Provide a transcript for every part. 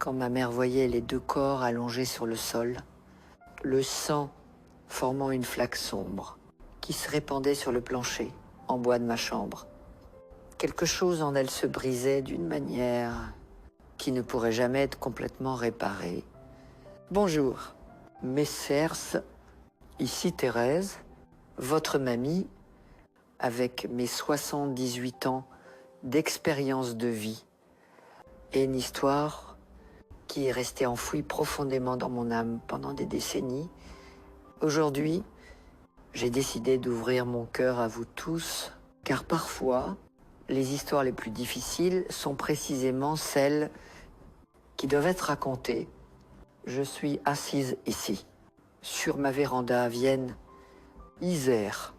quand ma mère voyait les deux corps allongés sur le sol, le sang formant une flaque sombre qui se répandait sur le plancher en bois de ma chambre. Quelque chose en elle se brisait d'une manière qui ne pourrait jamais être complètement réparée. Bonjour, messers, ici Thérèse, votre mamie, avec mes 78 ans d'expérience de vie et une histoire qui est restée enfouie profondément dans mon âme pendant des décennies. Aujourd'hui, j'ai décidé d'ouvrir mon cœur à vous tous, car parfois, les histoires les plus difficiles sont précisément celles qui doivent être racontées. Je suis assise ici, sur ma véranda à Vienne, Isère,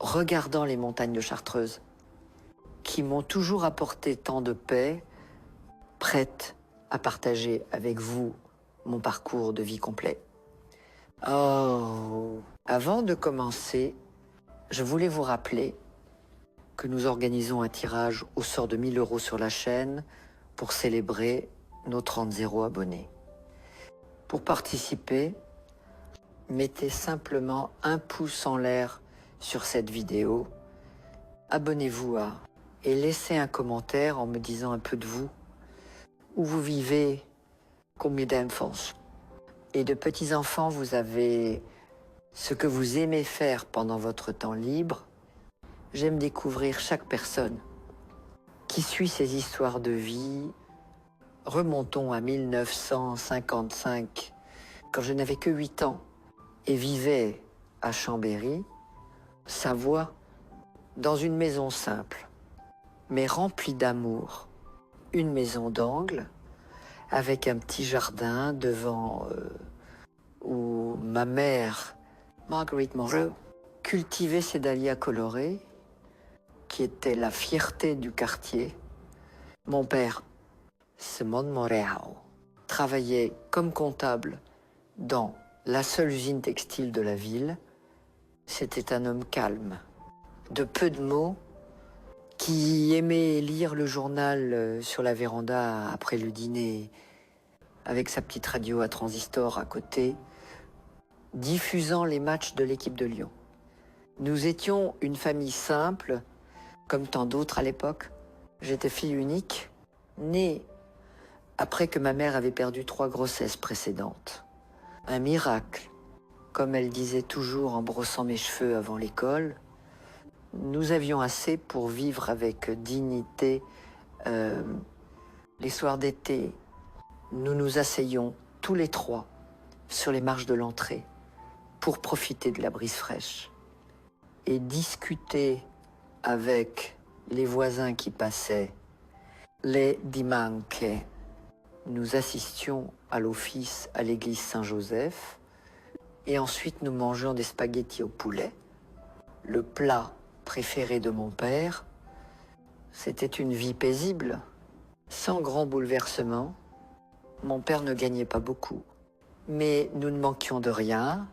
regardant les montagnes de Chartreuse, qui m'ont toujours apporté tant de paix, prête à partager avec vous mon parcours de vie complet. Oh, avant de commencer, je voulais vous rappeler que nous organisons un tirage au sort de 1 000 € sur la chaîne pour célébrer nos 30 0 abonnés. Pour participer, mettez simplement un pouce en l'air sur cette vidéo, abonnez-vous et laissez un commentaire en me disant un peu de vous, où vous vivez, combien d'enfants et de petits-enfants vous avez, ce que vous aimez faire pendant votre temps libre. J'aime découvrir chaque personne qui suit ces histoires de vie. Remontons à 1955, quand je n'avais que 8 ans et vivais à Chambéry, Savoie, dans une maison simple, mais remplie d'amour. Une maison d'angle, avec un petit jardin devant où ma mère, Marguerite Moreau, cultivait ses dahlias colorés, qui étaient la fierté du quartier. Mon père, Simone Moreau, travaillait comme comptable dans la seule usine textile de la ville. C'était un homme calme, de peu de mots, qui aimait lire le journal sur la véranda après le dîner, avec sa petite radio à transistor à côté, diffusant les matchs de l'équipe de Lyon. Nous étions une famille simple, comme tant d'autres à l'époque. J'étais fille unique, née après que ma mère avait perdu 3 grossesses précédentes. Un miracle, comme elle disait toujours en brossant mes cheveux avant l'école. Nous avions assez pour vivre avec dignité. Les soirs d'été, nous nous asseyions tous les 3 sur les marches de l'entrée pour profiter de la brise fraîche et discuter avec les voisins qui passaient. Les dimanches, nous assistions à l'office à l'église Saint-Joseph et ensuite nous mangions des spaghettis au poulet. Le plat préféré de mon père, c'était une vie paisible, sans grand bouleversement. Mon père ne gagnait pas beaucoup, mais nous ne manquions de rien.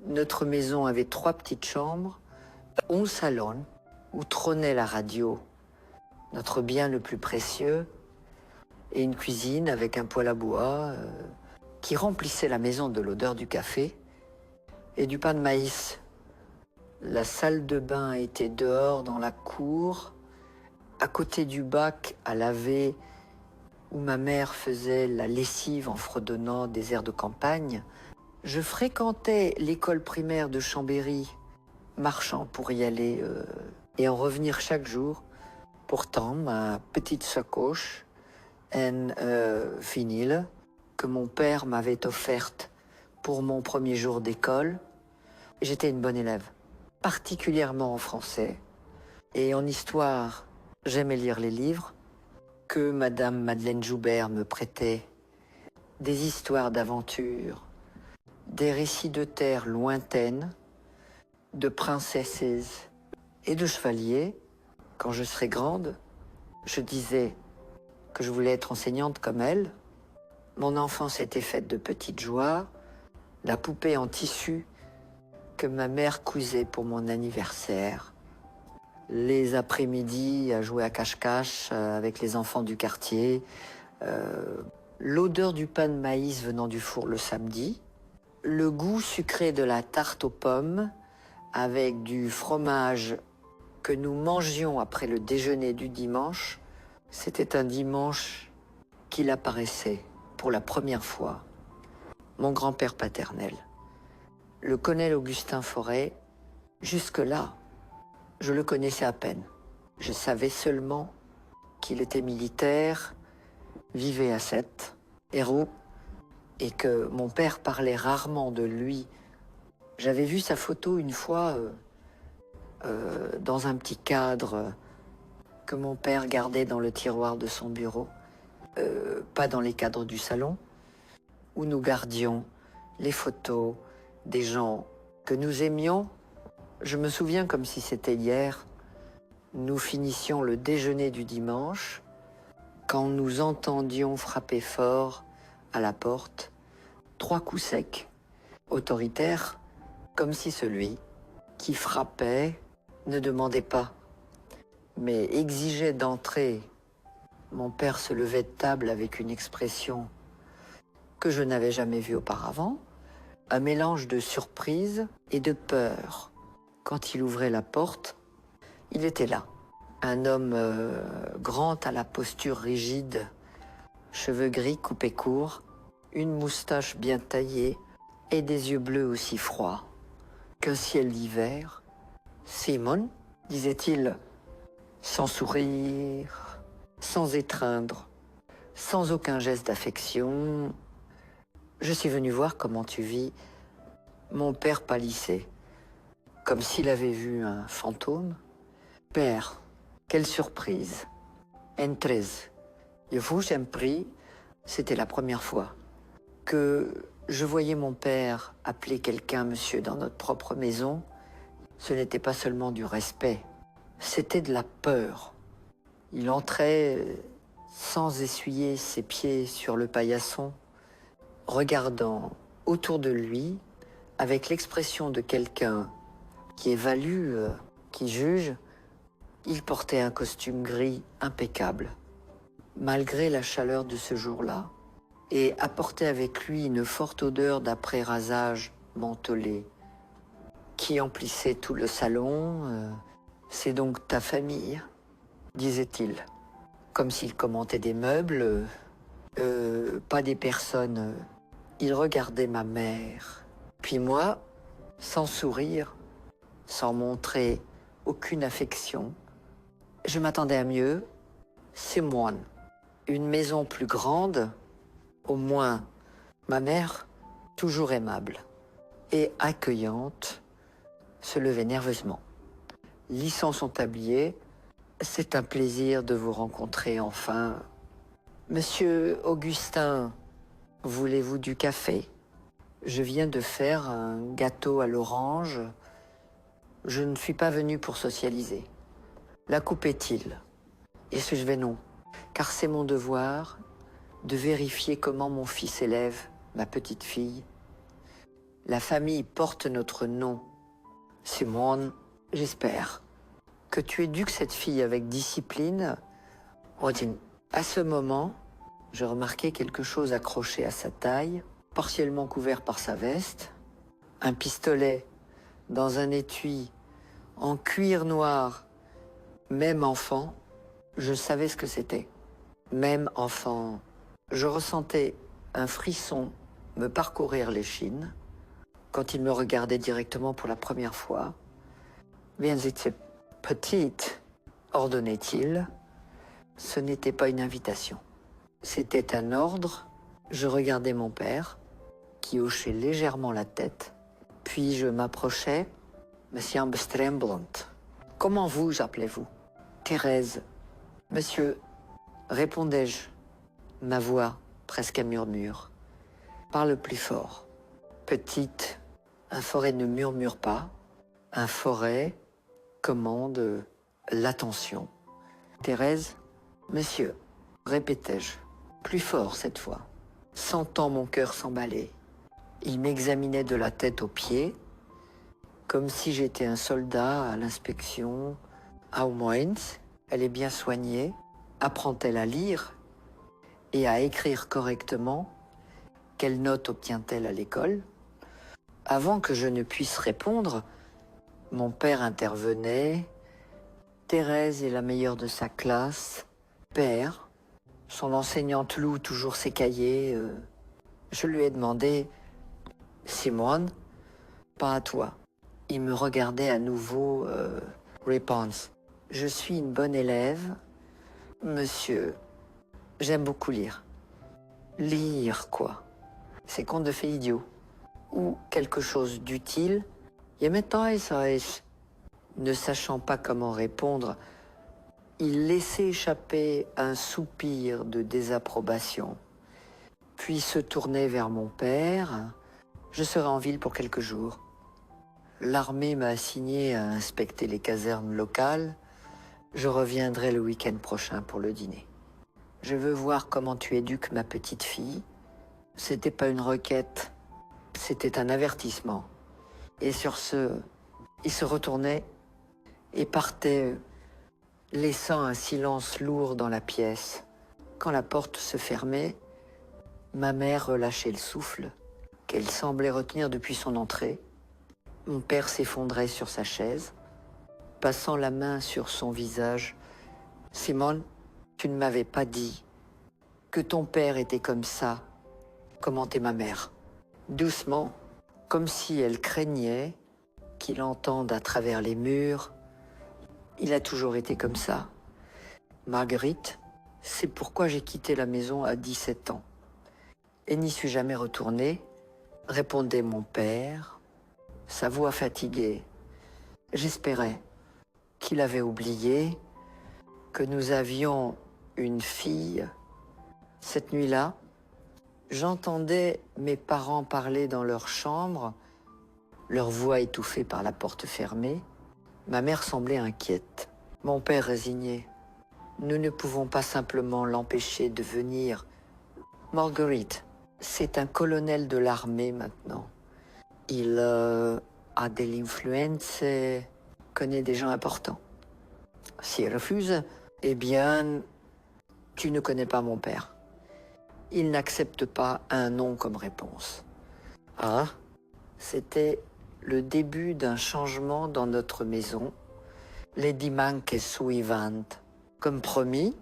Notre maison avait 3 petites chambres, un salon où trônait la radio, notre bien le plus précieux, et une cuisine avec un poêle à bois qui remplissait la maison de l'odeur du café et du pain de maïs. La salle de bain était dehors dans la cour, à côté du bac à laver où ma mère faisait la lessive en fredonnant des airs de campagne. Je fréquentais l'école primaire de Chambéry, marchant pour y aller et en revenir chaque jour. Pourtant, ma petite sacoche en vinyle que mon père m'avait offerte pour mon premier jour d'école, j'étais une bonne élève, particulièrement en français. Et en histoire, j'aimais lire les livres que Madame Madeleine Joubert me prêtait, des histoires d'aventure, des récits de terre lointaines, de princesses et de chevaliers. Quand je serai grande, je disais que je voulais être enseignante comme elle. Mon enfance était faite de petites joies, la poupée en tissu que ma mère cousait pour mon anniversaire, les après-midi à jouer à cache-cache avec les enfants du quartier, l'odeur du pain de maïs venant du four le samedi, le goût sucré de la tarte aux pommes avec du fromage que nous mangions après le déjeuner du dimanche. C'était un dimanche qu'il apparaissait pour la première fois. Mon grand-père paternel, le colonel Augustin Fauré, jusque-là, je le connaissais à peine. Je savais seulement qu'il était militaire, vivait à Sète, héros, et que mon père parlait rarement de lui. J'avais vu sa photo une fois dans un petit cadre que mon père gardait dans le tiroir de son bureau, pas dans les cadres du salon, où nous gardions les photos des gens que nous aimions. Je me souviens comme si c'était hier, nous finissions le déjeuner du dimanche quand nous entendions frapper fort à la porte, 3 coups secs, autoritaires, comme si celui qui frappait ne demandait pas, mais exigeait d'entrer. Mon père se levait de table avec une expression que je n'avais jamais vue auparavant, un mélange de surprise et de peur. Quand il ouvrait la porte, il était là, un homme grand à la posture rigide, cheveux gris coupés courts, une moustache bien taillée et des yeux bleus aussi froids qu'un ciel d'hiver. « Simon » disait-il, sans sourire, sans étreindre, sans aucun geste d'affection. « Je suis venu voir comment tu vis. » Mon père pâlissait, comme s'il avait vu un fantôme. « Père, quelle surprise. Entrez. » Je vous en prie, c'était la première fois que je voyais mon père appeler quelqu'un monsieur dans notre propre maison. Ce n'était pas seulement du respect, c'était de la peur. Il entrait sans essuyer ses pieds sur le paillasson, regardant autour de lui avec l'expression de quelqu'un qui évalue, qui juge. Il portait un costume gris impeccable, malgré la chaleur de ce jour-là, et apportait avec lui une forte odeur d'après-rasage mentholé qui emplissait tout le salon. C'est donc ta famille, disait-il, comme s'il commentait des meubles, pas des personnes. Il regardait ma mère, puis moi, sans sourire, sans montrer aucune affection. Je m'attendais à mieux. C'est moi. Une maison plus grande, au moins ma mère, toujours aimable et accueillante, se levait nerveusement. Lissant son tablier, c'est un plaisir de vous rencontrer enfin. Monsieur Augustin, voulez-vous du café? Je viens de faire un gâteau à l'orange. Je ne suis pas venu pour socialiser. La coupait-il? Et je vais non, car c'est mon devoir de vérifier comment mon fils élève ma petite fille. La famille porte notre nom. Simone, j'espère que tu éduques cette fille avec discipline. À ce moment, je remarquai quelque chose accroché à sa taille, partiellement couvert par sa veste, un pistolet dans un étui en cuir noir. Même enfant, je savais ce que c'était. Même enfant, je ressentais un frisson me parcourir l'échine quand il me regardait directement pour la première fois. « Bien, c'est petite », ordonnait-il. Ce n'était pas une invitation. C'était un ordre. Je regardais mon père, qui hochait légèrement la tête. Puis je m'approchais. « Monsieur Stremblant, comment vous appelez-vous ?»« Thérèse. »« Monsieur, répondais-je, ma voix presque à murmure. Parle plus fort. Petite, un Forêt ne murmure pas. Un Forêt commande l'attention. Thérèse, monsieur, répétai-je, plus fort cette fois, sentant mon cœur s'emballer. Il m'examinait de la tête aux pieds, comme si j'étais un soldat à l'inspection. Au moins, elle est bien soignée. Apprend-elle à lire? et à écrire correctement. Quelle note obtient-elle à l'école? Avant que je ne puisse répondre, mon père intervenait. Thérèse est la meilleure de sa classe. Père, son enseignante loue toujours ses cahiers. Je lui ai demandé, Simone, pas à toi. Il me regardait à nouveau. Réponse. Je suis une bonne élève. Monsieur, j'aime beaucoup lire. Lire quoi? C'est contes de fées idiots. Ou quelque chose d'utile. Ne sachant pas comment répondre, il laissait échapper un soupir de désapprobation, puis se tournait vers mon père. Je serai en ville pour quelques jours. L'armée m'a assigné à inspecter les casernes locales. Je reviendrai le week-end prochain pour le dîner. Je veux voir comment tu éduques ma petite fille. C'était pas une requête, c'était un avertissement. Et sur ce, il se retournait et partait, laissant un silence lourd dans la pièce. Quand la porte se fermait, ma mère relâchait le souffle qu'elle semblait retenir depuis son entrée. Mon père s'effondrait sur sa chaise, passant la main sur son visage. « Simone, tu ne m'avais pas dit que ton père était comme ça, commentait ma mère. » Doucement, comme si elle craignait qu'il entende à travers les murs. Il a toujours été comme ça. Marguerite, c'est pourquoi j'ai quitté la maison à 17 ans. Et n'y suis jamais retourné, répondait mon père, sa voix fatiguée. J'espérais qu'il avait oublié que nous avions une fille. Cette nuit-là, j'entendais mes parents parler dans leur chambre, leur voix étouffée par la porte fermée. Ma mère semblait inquiète. Mon père résigné. Nous ne pouvons pas simplement l'empêcher de venir. Marguerite, c'est un colonel de l'armée maintenant. Il a de l'influence et connaît des gens importants. S'il refuse, eh bien, tu ne connais pas mon père. Il n'accepte pas un non comme réponse. Ah, c'était le début d'un changement dans notre maison. Les dimanches suivants. Comme promis,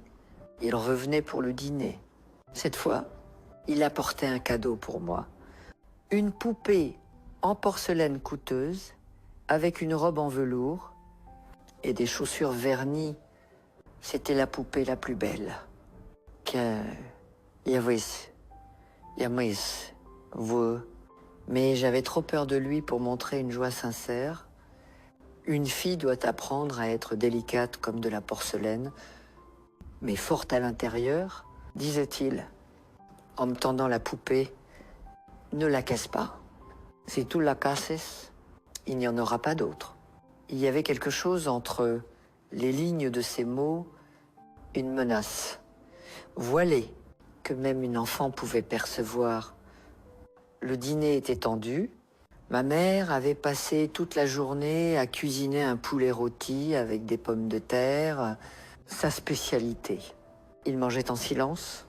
il revenait pour le dîner. Cette fois, il apportait un cadeau pour moi. Une poupée en porcelaine coûteuse, avec une robe en velours et des chaussures vernies. C'était la poupée la plus belle. Mais j'avais trop peur de lui pour montrer une joie sincère. Une fille doit apprendre à être délicate comme de la porcelaine, mais forte à l'intérieur, disait-il, en me tendant la poupée. Ne la casse pas. Si tu la casses, il n'y en aura pas d'autre. Il y avait quelque chose entre les lignes de ces mots, une menace, voilée, que même une enfant pouvait percevoir. Le dîner était tendu. Ma mère avait passé toute la journée à cuisiner un poulet rôti avec des pommes de terre, sa spécialité. Il mangeait en silence,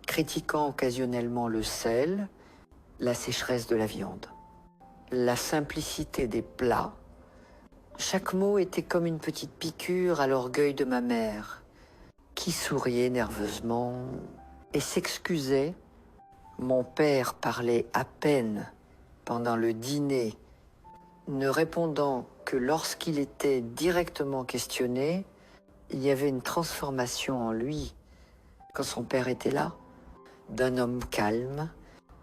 critiquant occasionnellement le sel, la sécheresse de la viande, la simplicité des plats. Chaque mot était comme une petite piqûre à l'orgueil de ma mère, qui souriait nerveusement et s'excusait. Mon père parlait à peine pendant le dîner, ne répondant que lorsqu'il était directement questionné. Il y avait une transformation en lui, quand son père était là, d'un homme calme,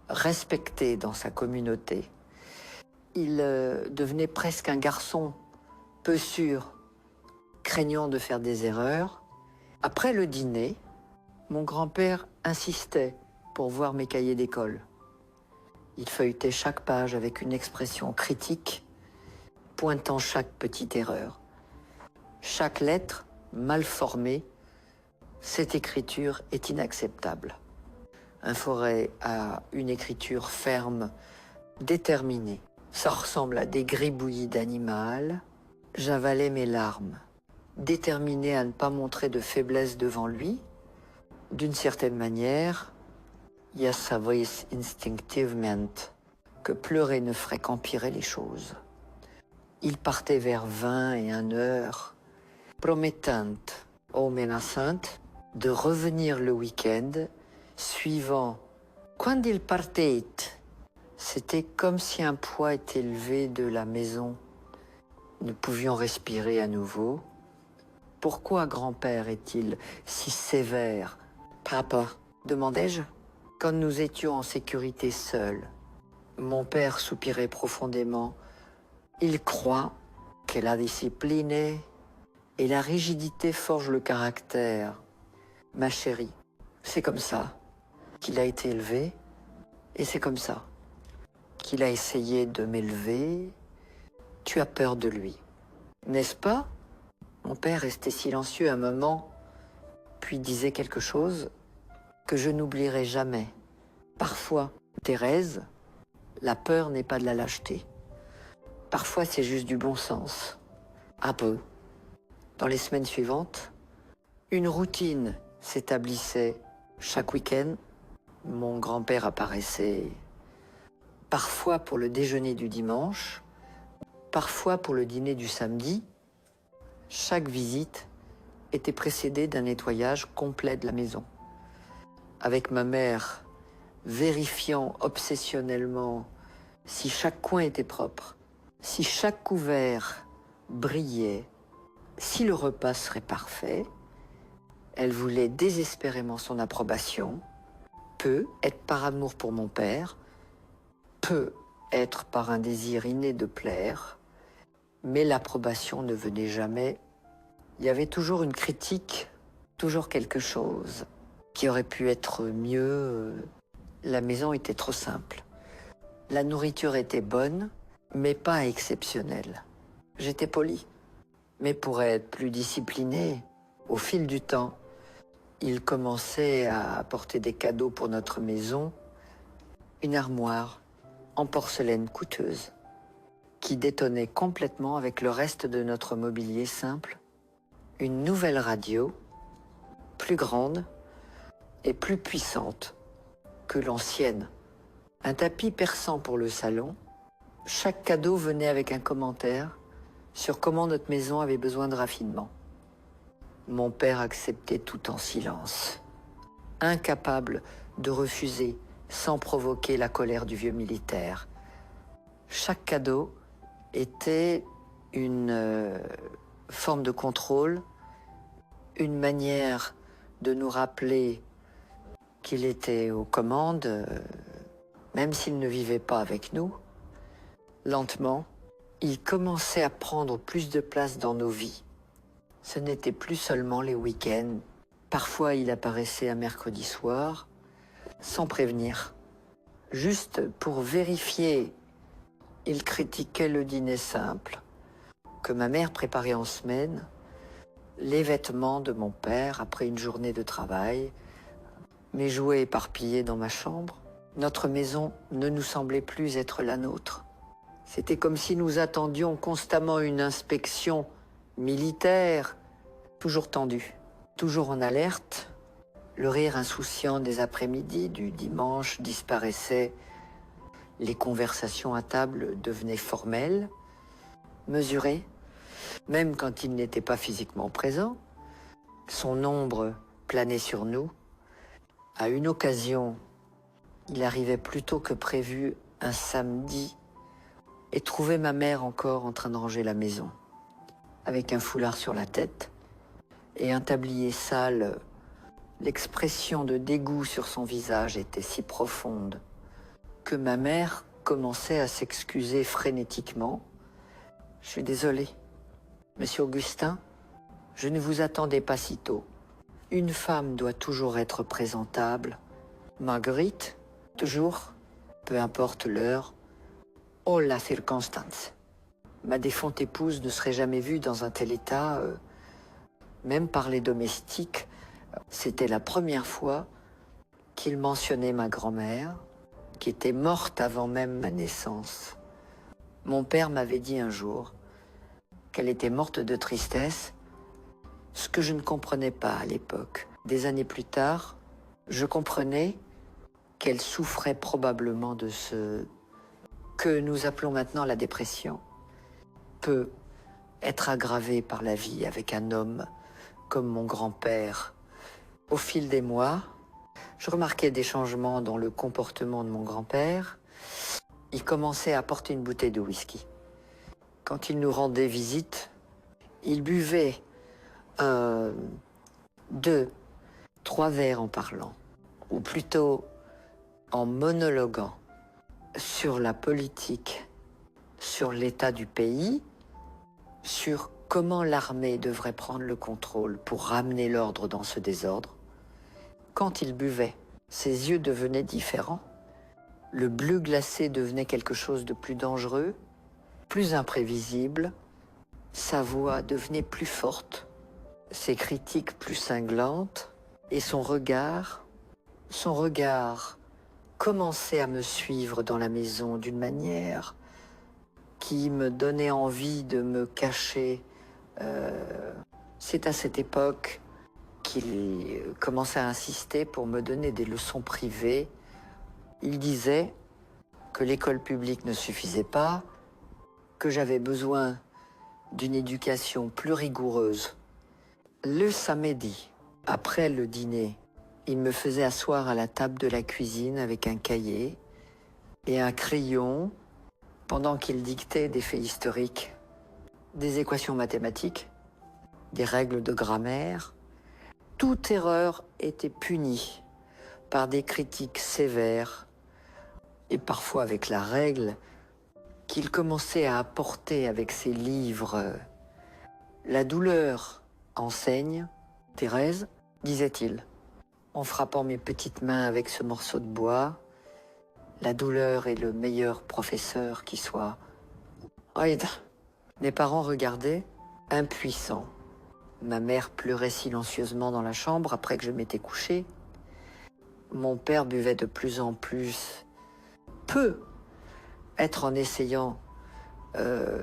respecté dans sa communauté. Il devenait presque un garçon peu sûr, craignant de faire des erreurs. Après le dîner, mon grand-père insistait pour voir mes cahiers d'école. Il feuilletait chaque page avec une expression critique, pointant chaque petite erreur. Chaque lettre mal formée, cette écriture est inacceptable. Un Forêt a une écriture ferme, déterminée. Ça ressemble à des gribouillis d'animal. J'avalais mes larmes, déterminé à ne pas montrer de faiblesse devant lui. D'une certaine manière, jag savais instinctivement que pleurer ne ferait qu'empirer les choses. Il partait vers 20 et 1 heure, promettant aux menaçantes de revenir le week-end suivant. Quand il partait, c'était comme si un poids était levé de la maison. Nous pouvions respirer à nouveau. Pourquoi grand-père est-il si sévère? Papa, demandai-je, quand nous étions en sécurité seuls. Mon père soupirait profondément. Il croit que la discipline et la rigidité forgent le caractère. Ma chérie, c'est comme ça qu'il a été élevé, et c'est comme ça qu'il a essayé de m'élever. Tu as peur de lui, n'est-ce pas? Mon père restait silencieux un moment, puis disait quelque chose que je n'oublierai jamais. Parfois, Thérèse, la peur n'est pas de la lâcheté. Parfois, c'est juste du bon sens. Un peu. Dans les semaines suivantes, une routine s'établissait chaque week-end. Mon grand-père apparaissait parfois pour le déjeuner du dimanche, parfois pour le dîner du samedi. Chaque visite était précédée d'un nettoyage complet de la maison. Avec ma mère vérifiant obsessionnellement si chaque coin était propre, si chaque couvert brillait, si le repas serait parfait. Elle voulait désespérément son approbation, peu être par amour pour mon père, peu être par un désir inné de plaire, mais l'approbation ne venait jamais. Il y avait toujours une critique, toujours quelque chose qui aurait pu être mieux. La maison était trop simple. La nourriture était bonne, mais pas exceptionnelle. J'étais poli, mais pour être plus discipliné, au fil du temps, il commençait à apporter des cadeaux pour notre maison, une armoire en porcelaine coûteuse, qui détonnait complètement avec le reste de notre mobilier simple, une nouvelle radio, plus grande et plus puissante que l'ancienne, un tapis perçant pour le salon. Chaque cadeau venait avec un commentaire sur comment notre maison avait besoin de raffinement. Mon père acceptait tout en silence, incapable de refuser sans provoquer la colère du vieux militaire. Chaque cadeau était une forme de contrôle, une manière de nous rappeler qu'il était aux commandes, même s'il ne vivait pas avec nous. Lentement, il commençait à prendre plus de place dans nos vies. Ce n'était plus seulement les week-ends. Parfois, il apparaissait un mercredi soir, sans prévenir. Juste pour vérifier, il critiquait le dîner simple que ma mère préparait en semaine, les vêtements de mon père après une journée de travail, mes jouets éparpillés dans ma chambre. Notre maison ne nous semblait plus être la nôtre. C'était comme si nous attendions constamment une inspection militaire, toujours tendue, toujours en alerte. Le rire insouciant des après-midi du dimanche disparaissait. Les conversations à table devenaient formelles, mesurées, même quand il n'était pas physiquement présent. Son ombre planait sur nous. À une occasion, il arrivait plus tôt que prévu un samedi et trouvait ma mère encore en train de ranger la maison, avec un foulard sur la tête et un tablier sale. L'expression de dégoût sur son visage était si profonde que ma mère commençait à s'excuser frénétiquement. « Je suis désolée, Monsieur Augustin, je ne vous attendais pas si tôt. Une femme doit toujours être présentable. Marguerite, toujours, peu importe l'heure, oh la circonstance. Ma défunte épouse ne serait jamais vue dans un tel état, même par les domestiques. C'était la première fois qu'il mentionnait ma grand-mère, qui était morte avant même ma naissance. Mon père m'avait dit un jour qu'elle était morte de tristesse, ce que je ne comprenais pas à l'époque. Des années plus tard, Je comprenais qu'elle souffrait probablement de ce que nous appelons maintenant la dépression, peut être aggravée par la vie avec un homme comme mon grand-père. Au fil des mois, je remarquais des changements dans le comportement de mon grand-père. Il commençait à porter une bouteille de whisky. Quand il nous rendait visite, il buvait 2, 3 verres en parlant, ou plutôt en monologuant sur la politique, sur l'état du pays, sur comment l'armée devrait prendre le contrôle pour ramener l'ordre dans ce désordre. Quand il buvait, ses yeux devenaient différents. Le bleu glacé devenait quelque chose de plus dangereux, plus imprévisible. Sa voix devenait plus forte, ses critiques plus cinglantes, et son regard commençait à me suivre dans la maison d'une manière qui me donnait envie de me cacher. C'est à cette époque qu'il commençait à insister pour me donner des leçons privées. Il disait que l'école publique ne suffisait pas, que j'avais besoin d'une éducation plus rigoureuse. Le samedi, après le dîner, il me faisait asseoir à la table de la cuisine avec un cahier et un crayon pendant qu'il dictait des faits historiques, des équations mathématiques, des règles de grammaire. Toute erreur était punie par des critiques sévères et parfois avec la règle qu'il commençait à apporter avec ses livres. La douleur enseigne, Thérèse, disait-il, en frappant mes petites mains avec ce morceau de bois. La douleur est le meilleur professeur qui soit. Mes parents regardaient, impuissants. Ma mère pleurait silencieusement dans la chambre après que je m'étais couché. Mon père buvait de plus en plus, peu, être en essayant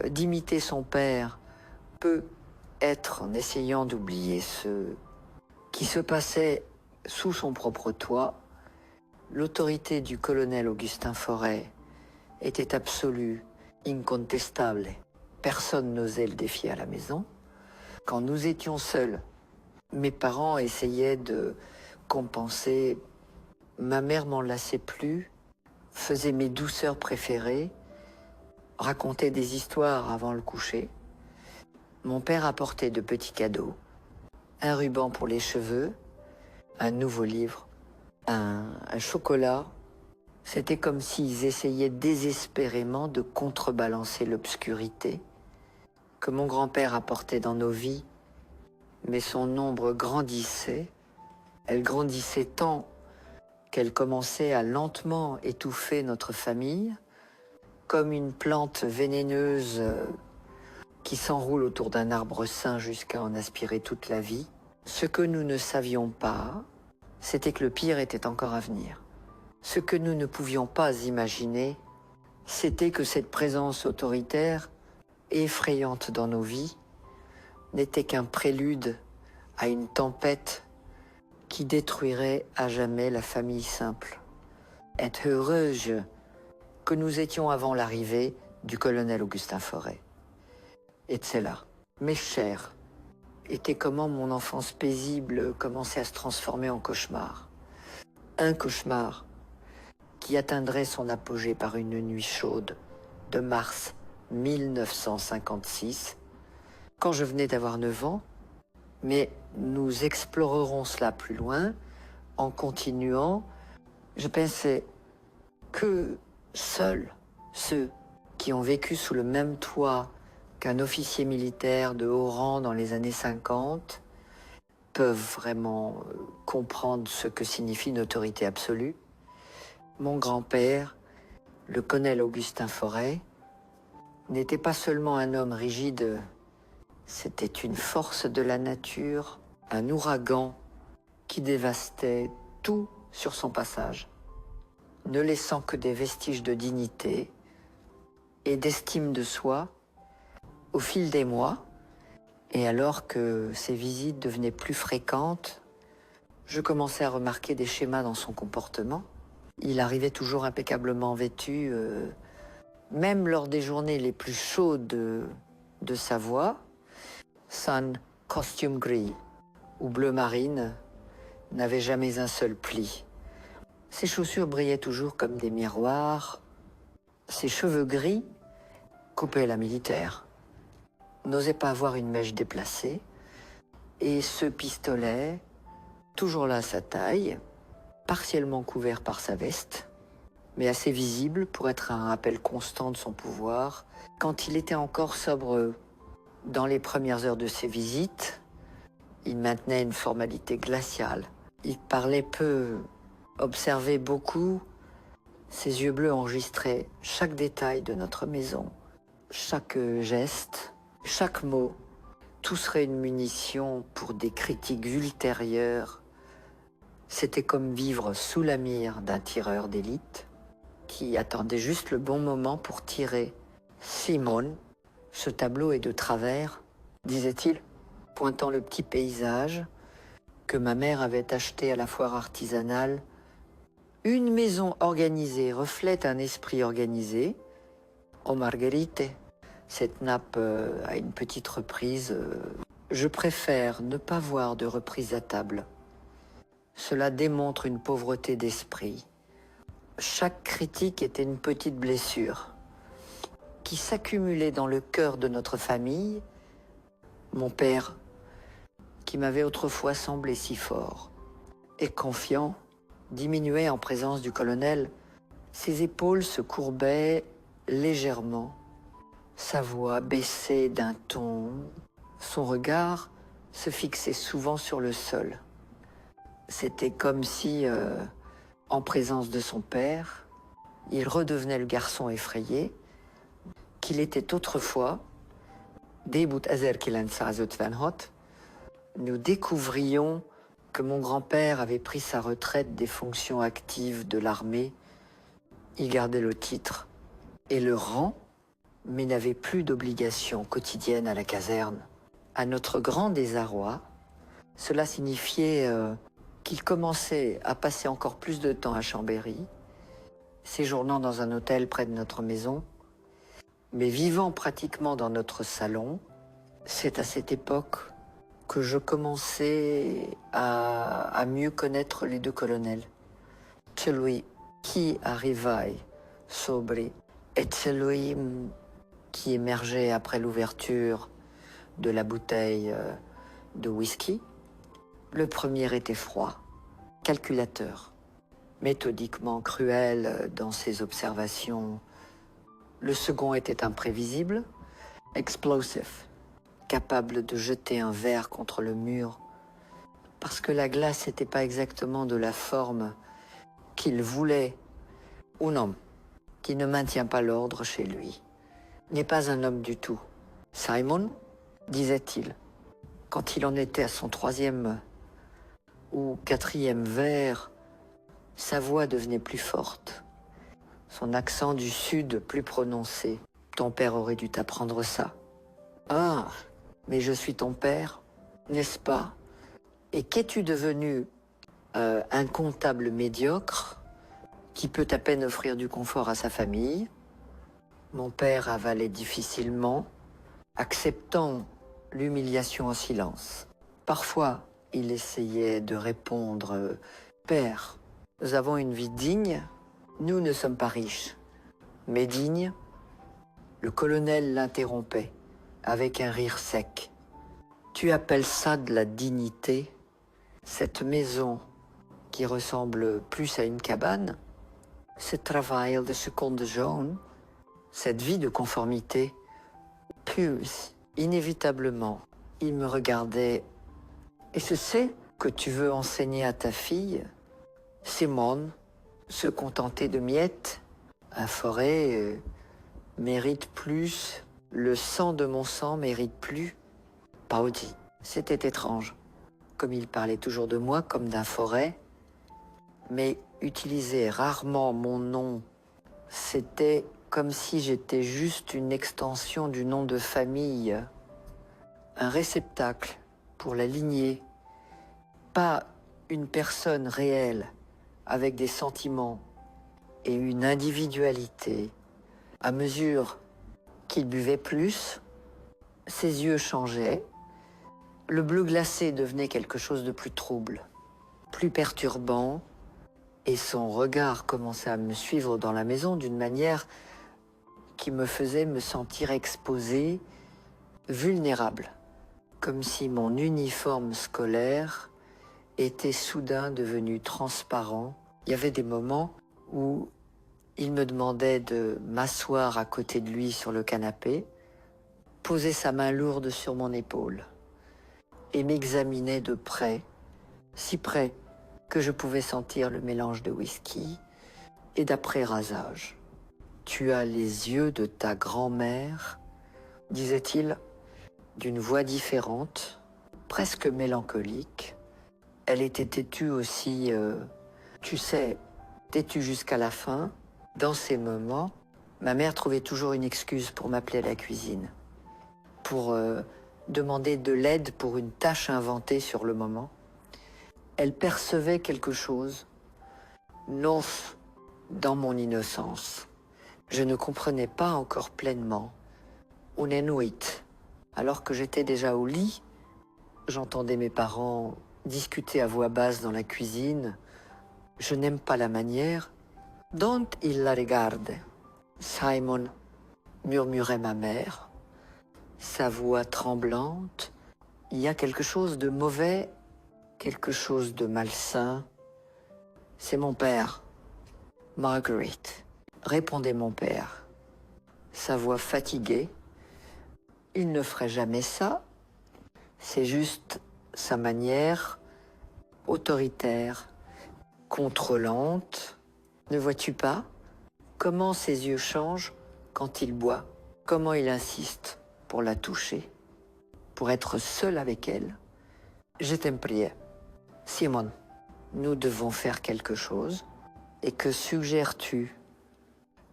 d'imiter son père, peut être en essayant d'oublier ce qui se passait sous son propre toit. L'autorité du colonel Augustin Fauré était absolue, incontestable. Personne n'osait le défier à la maison. Quand nous étions seuls, mes parents essayaient de compenser. Ma mère m'en lassait plus, faisait mes douceurs préférées, racontait des histoires avant le coucher. Mon père apportait de petits cadeaux, un ruban pour les cheveux, un nouveau livre, un chocolat. C'était comme s'ils essayaient désespérément de contrebalancer l'obscurité que mon grand-père apportait dans nos vies, mais son ombre grandissait. Elle grandissait tant qu'elle commençait à lentement étouffer notre famille, comme une plante vénéneuse qui s'enroule autour d'un arbre sain jusqu'à en aspirer toute la vie. Ce que nous ne savions pas, c'était que le pire était encore à venir. Ce que nous ne pouvions pas imaginer, c'était que cette présence autoritaire, effrayante dans nos vies, n'était qu'un prélude à une tempête qui détruirait à jamais la famille simple. Être heureuse que nous étions avant l'arrivée du colonel Augustin Fauré. Et de cela, mes chers, était comment mon enfance paisible commençait à se transformer en cauchemar. Un cauchemar qui atteindrait son apogée par une nuit chaude de mars 1956, quand je venais d'avoir 9 ans, mais nous explorerons cela plus loin en continuant. Je pensais que seuls ceux qui ont vécu sous le même toit qu'un officier militaire de haut rang dans les années 50 peuvent vraiment comprendre ce que signifie une autorité absolue. Mon grand-père, le colonel Augustin Fauré, n'était pas seulement un homme rigide, c'était une force de la nature, un ouragan qui dévastait tout sur son passage, ne laissant que des vestiges de dignité et d'estime de soi au fil des mois. Et alors que ces visites devenaient plus fréquentes, Je commençais à remarquer des schémas dans son comportement. Il arrivait toujours impeccablement vêtu, même lors des journées les plus chaudes de Savoie. Son costume gris ou bleu marine n'avait jamais un seul pli. Ses chaussures brillaient toujours comme des miroirs. Ses cheveux gris, coupés à la militaire, n'osaient pas avoir une mèche déplacée. Et ce pistolet, toujours là à sa taille, partiellement couvert par sa veste, mais assez visible pour être un rappel constant de son pouvoir. Quand il était encore sobre dans les premières heures de ses visites, il maintenait une formalité glaciale. Il parlait peu, observait beaucoup. Ses yeux bleus enregistraient chaque détail de notre maison, chaque geste, chaque mot. Tout serait une munition pour des critiques ultérieures. C'était comme vivre sous la mire d'un tireur d'élite qui attendait juste le bon moment pour tirer. Simone, ce tableau est de travers, disait-il, pointant le petit paysage que ma mère avait acheté à la foire artisanale. Une maison organisée reflète un esprit organisé. Oh Marguerite, cette nappe a une petite reprise. Je préfère ne pas voir de reprise à table. Cela démontre une pauvreté d'esprit. Chaque critique était une petite blessure qui s'accumulait dans le cœur de notre famille. Mon père, qui m'avait autrefois semblé si fort et confiant, diminuait en présence du colonel. Ses épaules se courbaient légèrement, sa voix baissait d'un ton, son regard se fixait souvent sur le sol. C'était comme si, en présence de son père, il redevenait le garçon effrayé qu'il était autrefois. Nous découvrions que mon grand-père avait pris sa retraite des fonctions actives de l'armée. Il gardait le titre et le rang, mais n'avait plus d'obligations quotidiennes à la caserne. À notre grand désarroi, cela signifiait qu'il commençait à passer encore plus de temps à Chambéry, séjournant dans un hôtel près de notre maison, mais vivant pratiquement dans notre salon. C'est à cette époque que je commençais à mieux connaître les deux colonels. Celui qui arrivait sobre et celui qui émergeait après l'ouverture de la bouteille de whisky. Le premier était froid, calculateur, méthodiquement cruel dans ses observations. Le second était imprévisible, explosif, capable de jeter un verre contre le mur, parce que la glace n'était pas exactement de la forme qu'il voulait. Un homme qui ne maintient pas l'ordre chez lui n'est pas un homme du tout. Simon, disait-il, quand il en était à son 3e ou 4e verre, sa voix devenait plus forte, son accent du sud plus prononcé. Ton père aurait dû t'apprendre ça. Ah, mais je suis ton père, n'est-ce pas? Et qu'es-tu devenu un comptable médiocre qui peut à peine offrir du confort à sa famille? Mon père avalait difficilement, acceptant l'humiliation en silence. Parfois, il essayait de répondre « Père, nous avons une vie digne, nous ne sommes pas riches, mais dignes ». Le colonel l'interrompait avec un rire sec. « Tu appelles ça de la dignité? Cette maison qui ressemble plus à une cabane, ce travail de seconde jaune, cette vie de conformité. » Puis, inévitablement, il me regardait. « Et je sais que tu veux enseigner à ta fille, Simone, se contenter de miettes. Un forêt mérite plus, le sang de mon sang mérite plus. » Paudi, c'était étrange, comme il parlait toujours de moi comme d'un forêt, mais utilisait rarement mon nom. C'était comme si j'étais juste une extension du nom de famille, un réceptacle pour la lignée, pas une personne réelle avec des sentiments et une individualité, à mesure qu'il buvait plus, ses yeux changeaient, le bleu glacé devenait quelque chose de plus trouble, plus perturbant, et son regard commençait à me suivre dans la maison d'une manière qui me faisait me sentir exposé, vulnérable, comme si mon uniforme scolaire était soudain devenu transparent. Il y avait des moments où il me demandait de m'asseoir à côté de lui sur le canapé, poser sa main lourde sur mon épaule et m'examinait de près, si près que je pouvais sentir le mélange de whisky et d'après-rasage. « Tu as les yeux de ta grand-mère » disait-il, d'une voix différente, presque mélancolique. Elle était têtue aussi, tu sais, têtue jusqu'à la fin. Dans ces moments, ma mère trouvait toujours une excuse pour m'appeler à la cuisine, pour demander de l'aide pour une tâche inventée sur le moment. Elle percevait quelque chose, non dans mon innocence. Je ne comprenais pas encore pleinement. Unenuit. Alors que j'étais déjà au lit, j'entendais mes parents discuter à voix basse dans la cuisine. Je n'aime pas la manière dont ils la regardent. Simon, murmurait ma mère, sa voix tremblante. Il y a quelque chose de mauvais, quelque chose de malsain. C'est mon père, Margaret, répondait mon père, sa voix fatiguée. Il ne ferait jamais ça. C'est juste sa manière autoritaire, contrôlante. Ne vois-tu pas comment ses yeux changent quand il boit? Comment il insiste pour la toucher, pour être seul avec elle? Je t'en prie, Simon, nous devons faire quelque chose. Et que suggères-tu?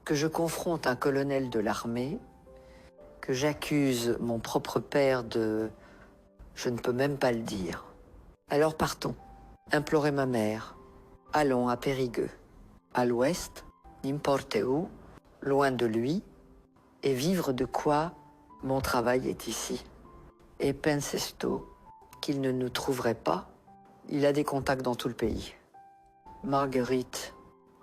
Que je confronte un colonel de l'armée, que j'accuse mon propre père de... Je ne peux même pas le dire. Alors partons, implorait ma mère. Allons à Périgueux, à l'ouest, n'importe où, loin de lui, et vivre de quoi mon travail est ici. Et penses-tu qu'il ne nous trouverait pas? Il a des contacts dans tout le pays. Marguerite,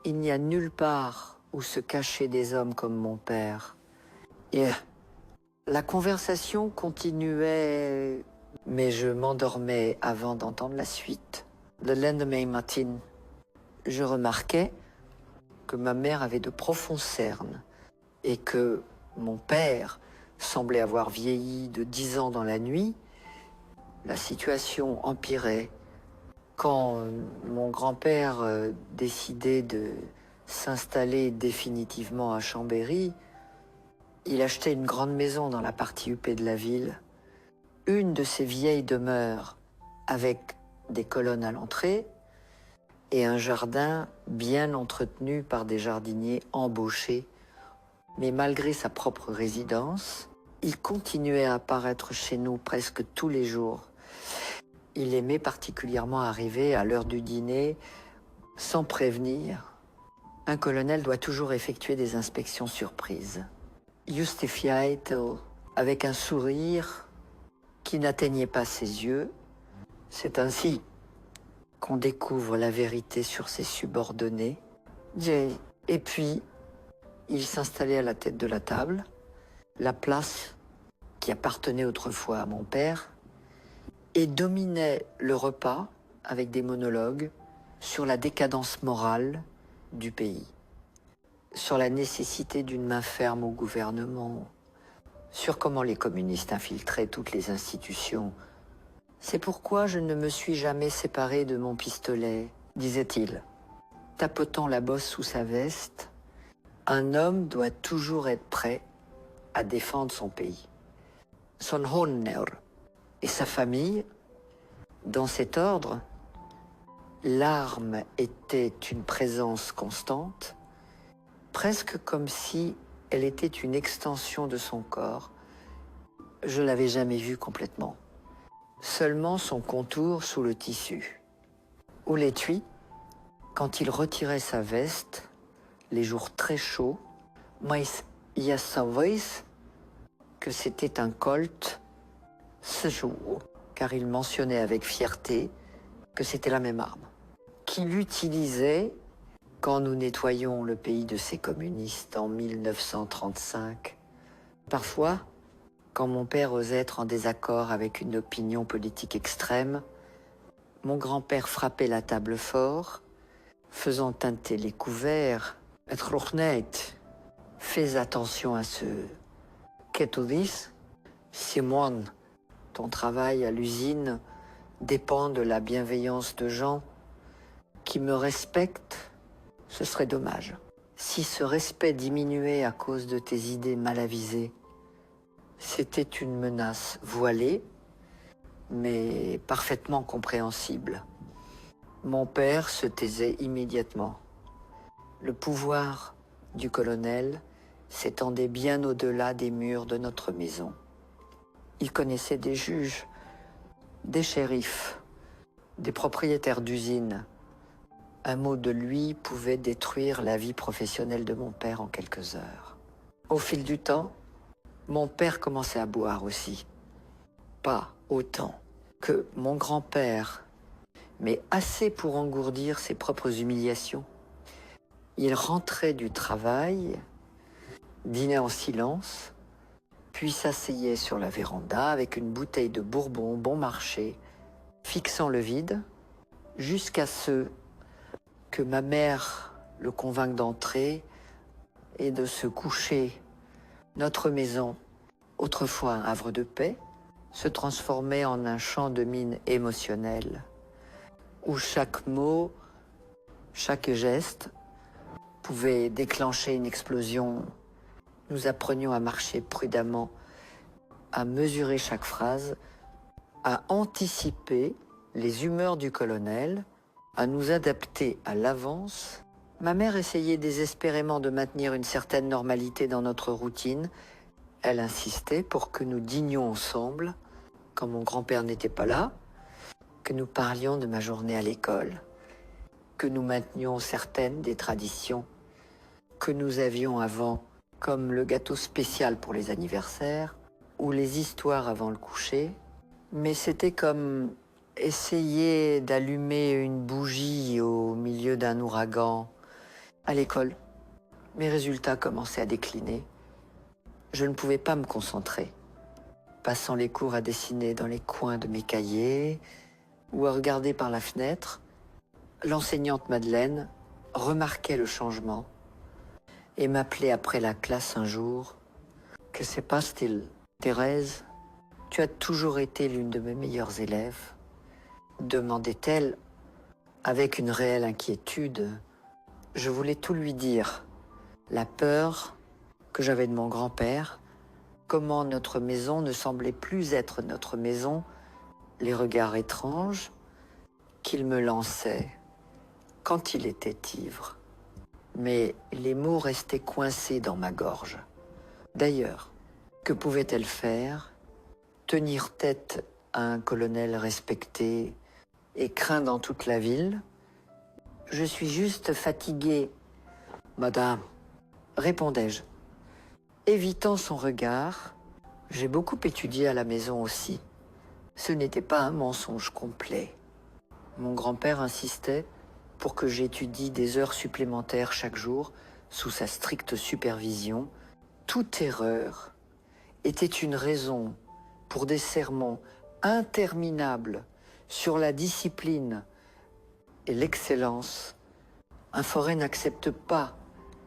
il n'y a nulle part où se cacher des hommes comme mon père. Et la conversation continuait, mais je m'endormais avant d'entendre la suite. Le lendemain matin, je remarquais que ma mère avait de profonds cernes et que mon père semblait avoir vieilli de 10 ans dans la nuit. La situation empirait. Quand mon grand-père décidait de s'installer définitivement à Chambéry, il achetait une grande maison dans la partie huppée de la ville, une de ces vieilles demeures avec des colonnes à l'entrée et un jardin bien entretenu par des jardiniers embauchés. Mais malgré sa propre résidence, il continuait à apparaître chez nous presque tous les jours. Il aimait particulièrement arriver à l'heure du dîner sans prévenir. Un colonel doit toujours effectuer des inspections surprises. Justifiato, avec un sourire qui n'atteignait pas ses yeux. C'est ainsi qu'on découvre la vérité sur ses subordonnés. Et puis, il s'installait à la tête de la table, la place qui appartenait autrefois à mon père, et dominait le repas avec des monologues sur la décadence morale du pays, sur la nécessité d'une main ferme au gouvernement, sur comment les communistes infiltraient toutes les institutions. C'est pourquoi je ne me suis jamais séparé de mon pistolet, disait-il, tapotant la bosse sous sa veste. Un homme doit toujours être prêt à défendre son pays. Son honneur et sa famille, dans cet ordre, l'arme était une présence constante, presque comme si elle était une extension de son corps. Je l'avais jamais vue complètement, seulement son contour sous le tissu. Au l'étui, quand il retirait sa veste, les jours très chauds, mais il savait que c'était un colt ce jour, car il mentionnait avec fierté que c'était la même arme, qu'il utilisait quand nous nettoyions le pays de ces communistes en 1935. Parfois, quand mon père osait être en désaccord avec une opinion politique extrême, mon grand-père frappait la table fort, faisant teinter les couverts. « Het klopt niet. Fais attention à ce que tu dis. Simone, ton travail à l'usine dépend de la bienveillance de gens qui me respectent. Ce serait dommage. Si ce respect diminuait à cause de tes idées mal avisées, c'était une menace voilée, mais parfaitement compréhensible. » Mon père se taisait immédiatement. Le pouvoir du colonel s'étendait bien au-delà des murs de notre maison. Il connaissait des juges, des shérifs, des propriétaires d'usines. Un mot de lui pouvait détruire la vie professionnelle de mon père en quelques heures. Au fil du temps, mon père commençait à boire aussi. Pas autant que mon grand-père, mais assez pour engourdir ses propres humiliations. Il rentrait du travail, dînait en silence, puis s'asseyait sur la véranda avec une bouteille de Bourbon bon marché, fixant le vide, jusqu'à ce que ma mère le convainque d'entrer et de se coucher. Notre maison, autrefois un havre de paix, se transformait en un champ de mine émotionnel, où chaque mot, chaque geste pouvait déclencher une explosion. Nous apprenions à marcher prudemment, à mesurer chaque phrase, à anticiper les humeurs du colonel, à nous adapter à l'avance. Ma mère essayait désespérément de maintenir une certaine normalité dans notre routine. Elle insistait pour que nous dînions ensemble, quand mon grand-père n'était pas là, que nous parlions de ma journée à l'école, que nous maintenions certaines des traditions que nous avions avant, comme le gâteau spécial pour les anniversaires ou les histoires avant le coucher. Mais c'était comme essayer d'allumer une bougie au milieu d'un ouragan. À l'école, mes résultats commençaient à décliner. Je ne pouvais pas me concentrer, passant les cours à dessiner dans les coins de mes cahiers ou à regarder par la fenêtre. L'enseignante Madeleine remarquait le changement et m'appelait après la classe un jour. « Que se passe-t-il, Thérèse? Tu as toujours été l'une de mes meilleures élèves. » demandait-elle avec une réelle inquiétude. Je voulais tout lui dire. La peur que j'avais de mon grand-père, comment notre maison ne semblait plus être notre maison, les regards étranges qu'il me lançait quand il était ivre. Mais les mots restaient coincés dans ma gorge. D'ailleurs, que pouvait-elle faire? Tenir tête à un colonel respecté et craint dans toute la ville? Je suis juste fatiguée, madame, répondais-je. Évitant son regard, j'ai beaucoup étudié à la maison aussi. Ce n'était pas un mensonge complet. Mon grand-père insistait pour que j'étudie des heures supplémentaires chaque jour sous sa stricte supervision. Toute erreur était une raison pour des sermons interminables sur la discipline et l'excellence. Un forêt n'accepte pas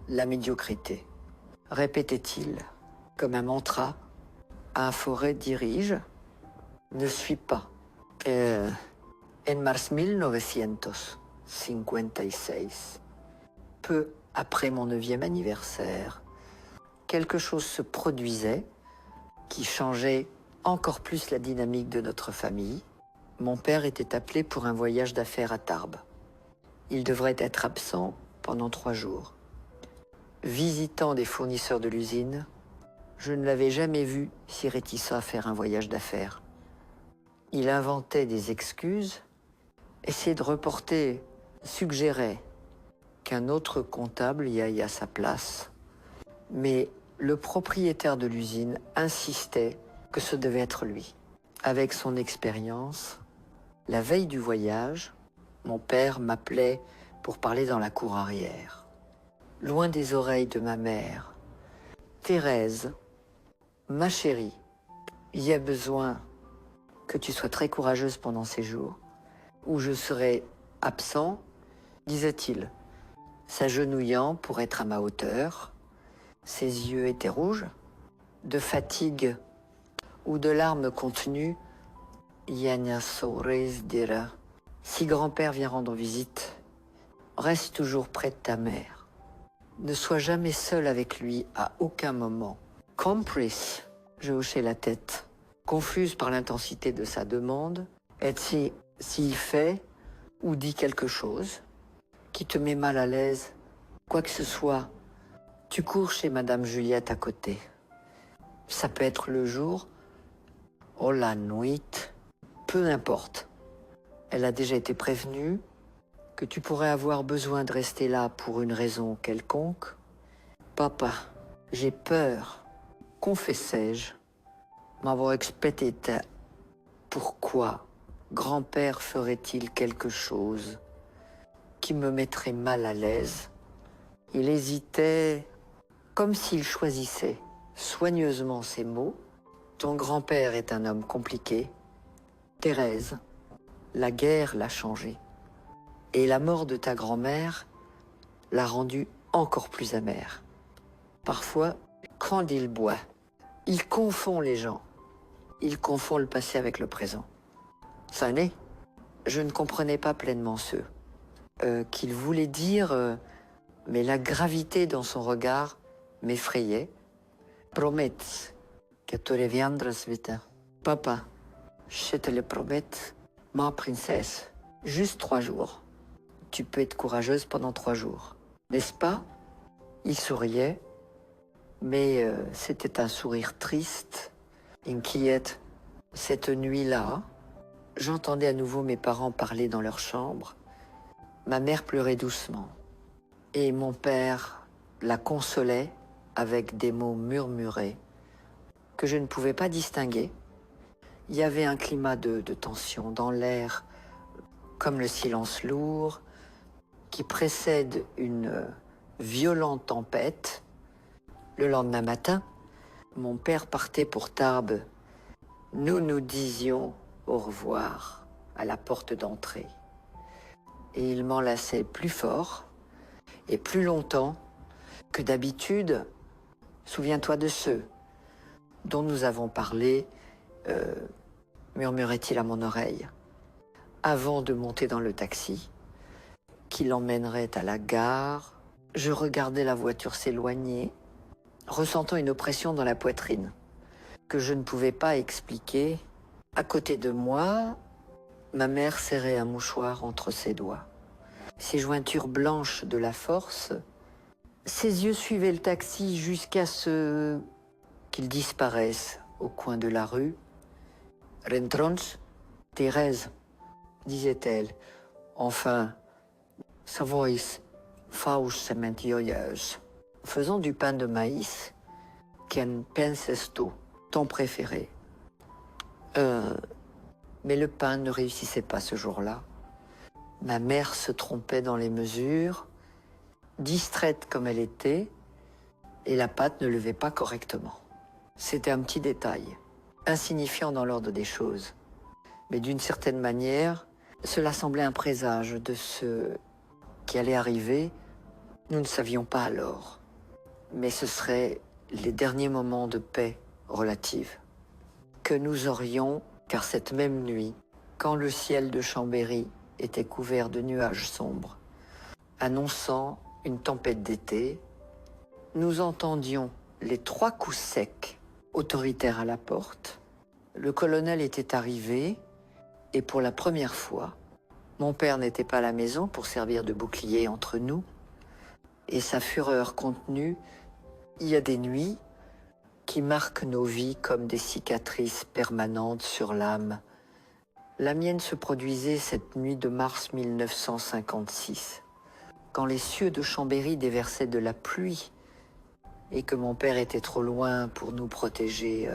la médiocrité, répétait-il comme un mantra. Un forêt dirige, ne suit pas. En mars 1956, peu après mon 9e anniversaire, quelque chose se produisait qui changeait encore plus la dynamique de notre famille. Mon père était appelé pour un voyage d'affaires à Tarbes. Il devrait être absent pendant 3 jours. Visitant des fournisseurs de l'usine, je ne l'avais jamais vu si réticent à faire un voyage d'affaires. Il inventait des excuses essayer de reporter, suggérait qu'un autre comptable y aille à sa place. Mais le propriétaire de l'usine insistait que ce devait être lui. Avec son expérience, la veille du voyage, mon père m'appelait pour parler dans la cour arrière. Loin des oreilles de ma mère, Thérèse, ma chérie, il y a besoin que tu sois très courageuse pendant ces jours où je serai absent, disait-il, s'agenouillant pour être à ma hauteur. Ses yeux étaient rouges, de fatigue ou de larmes contenues. Yanya Soures dira, si grand-père vient rendre visite, reste toujours près de ta mère. Ne sois jamais seul avec lui à aucun moment. Compris, je hochai la tête, confuse par l'intensité de sa demande, et s'il fait ou dit quelque chose qui te met mal à l'aise, quoi que ce soit, tu cours chez Madame Juliette à côté. Ça peut être le jour ou la nuit, peu importe. Elle a déjà été prévenue que tu pourrais avoir besoin de rester là pour une raison quelconque. Papa, j'ai peur, confessai-je, m'avoir expédié. Pourquoi grand-père ferait-il quelque chose qui me mettrait mal à l'aise? Il hésitait, comme s'il choisissait soigneusement ses mots. Ton grand-père est un homme compliqué. Thérèse, la guerre l'a changé. Et la mort de ta grand-mère l'a rendu encore plus amer. Parfois, quand il boit, il confond les gens. Il confond le passé avec le présent. Ça n'est, je ne comprenais pas pleinement ce qu'il voulait dire, mais la gravité dans son regard m'effrayait. Promets que tu reviendras vite. Papa, je te le promets, ma princesse, juste 3 jours. Tu peux être courageuse pendant 3 jours. N'est-ce pas? Il souriait, mais c'était un sourire triste, inquiet. Cette nuit-là, j'entendais à nouveau mes parents parler dans leur chambre. Ma mère pleurait doucement et mon père la consolait avec des mots murmurés que je ne pouvais pas distinguer. Il y avait un climat de tension dans l'air, comme le silence lourd qui précède une violente tempête. Le lendemain matin, mon père partait pour Tarbes. Nous nous disions au revoir à la porte d'entrée. Et il m'enlaçait plus fort et plus longtemps que d'habitude. Souviens-toi de ceux dont nous avons parlé, murmurait-il à mon oreille, avant de monter dans le taxi, qui l'emmènerait à la gare. Je regardais la voiture s'éloigner, ressentant une oppression dans la poitrine, que je ne pouvais pas expliquer. À côté de moi, ma mère serrait un mouchoir entre ses doigts. Ses jointures blanches de la force, ses yeux suivaient le taxi jusqu'à ce qu'il disparaisse au coin de la rue. « Rentrons, Thérèse, disait-elle. Enfin, sa voix faussement joyeuse. Faisons du pain de maïs. Qu'en penses-tu, ton préféré? Mais le pain ne réussissait pas ce jour-là. Ma mère se trompait dans les mesures, distraite comme elle était, et la pâte ne levait pas correctement. C'était un petit détail, insignifiant dans l'ordre des choses. Mais d'une certaine manière, cela semblait un présage de ce qui allait arriver. Nous ne savions pas alors. Mais ce seraient les derniers moments de paix relative que nous aurions, car cette même nuit, quand le ciel de Chambéry était couvert de nuages sombres, annonçant une tempête d'été, nous entendions les 3 coups secs autoritaires à la porte. Le colonel était arrivé et pour la première fois, mon père n'était pas à la maison pour servir de bouclier entre nous et sa fureur contenue. Il y a des nuits qui marquent nos vies comme des cicatrices permanentes sur l'âme La mienne se produisait cette nuit de mars 1956, quand les cieux de Chambéry déversaient de la pluie et que mon père était trop loin pour nous protéger.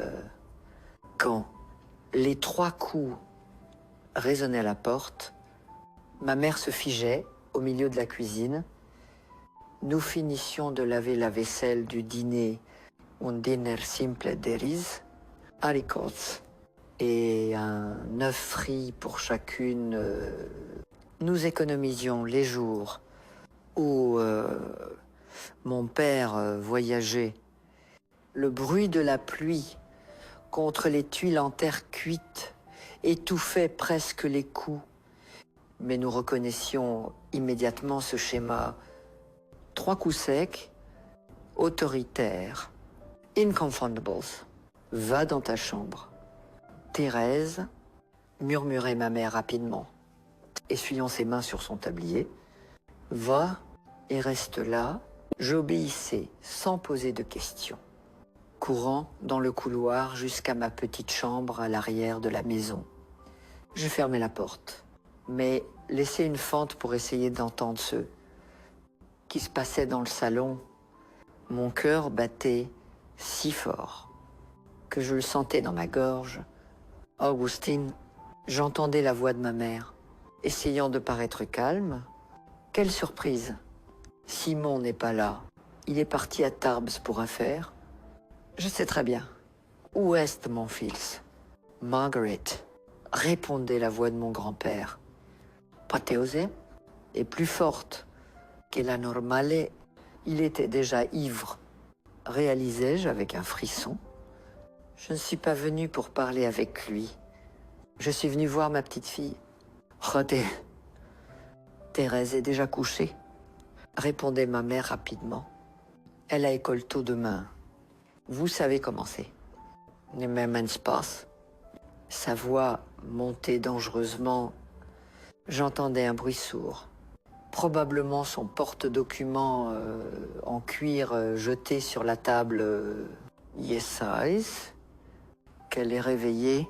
Quand les 3 coups résonnaient à la porte, ma mère se figeait au milieu de la cuisine. Nous finissions de laver la vaisselle du dîner, un dîner simple de riz, haricots et un œuf frit pour chacune. Nous économisions les jours où mon père voyageait. Le bruit de la pluie contre les tuiles en terre cuite étouffait presque les coups. Mais nous reconnaissions immédiatement ce schéma. 3 coups secs, autoritaires, inconfoundables. Va dans ta chambre. Thérèse, murmurait ma mère rapidement, essuyant ses mains sur son tablier. Va et reste là. J'obéissais sans poser de questions, courant dans le couloir jusqu'à ma petite chambre à l'arrière de la maison. Je fermais la porte, mais laissais une fente pour essayer d'entendre ce qui se passait dans le salon. Mon cœur battait si fort que je le sentais dans ma gorge. Augustine, j'entendais la voix de ma mère, essayant de paraître calme. Quelle surprise! Simon n'est pas là. Il est parti à Tarbes pour affaires. Je sais très bien. Où est mon fils? Margaret, répondait la voix de mon grand-père. Pateose est plus forte que la normale. Il était déjà ivre. Réalisais-je avec un frisson. Je ne suis pas venue pour parler avec lui. Je suis venue voir ma petite fille. Rodé, Thérèse est déjà couchée, répondait ma mère rapidement. Elle a école tôt demain. Vous savez comment c'est. Ne m'emmène pas. Sa voix montait dangereusement. J'entendais un bruit sourd. Probablement son porte-document en cuir jeté sur la table. Yes, eyes. Qu'elle est réveillée.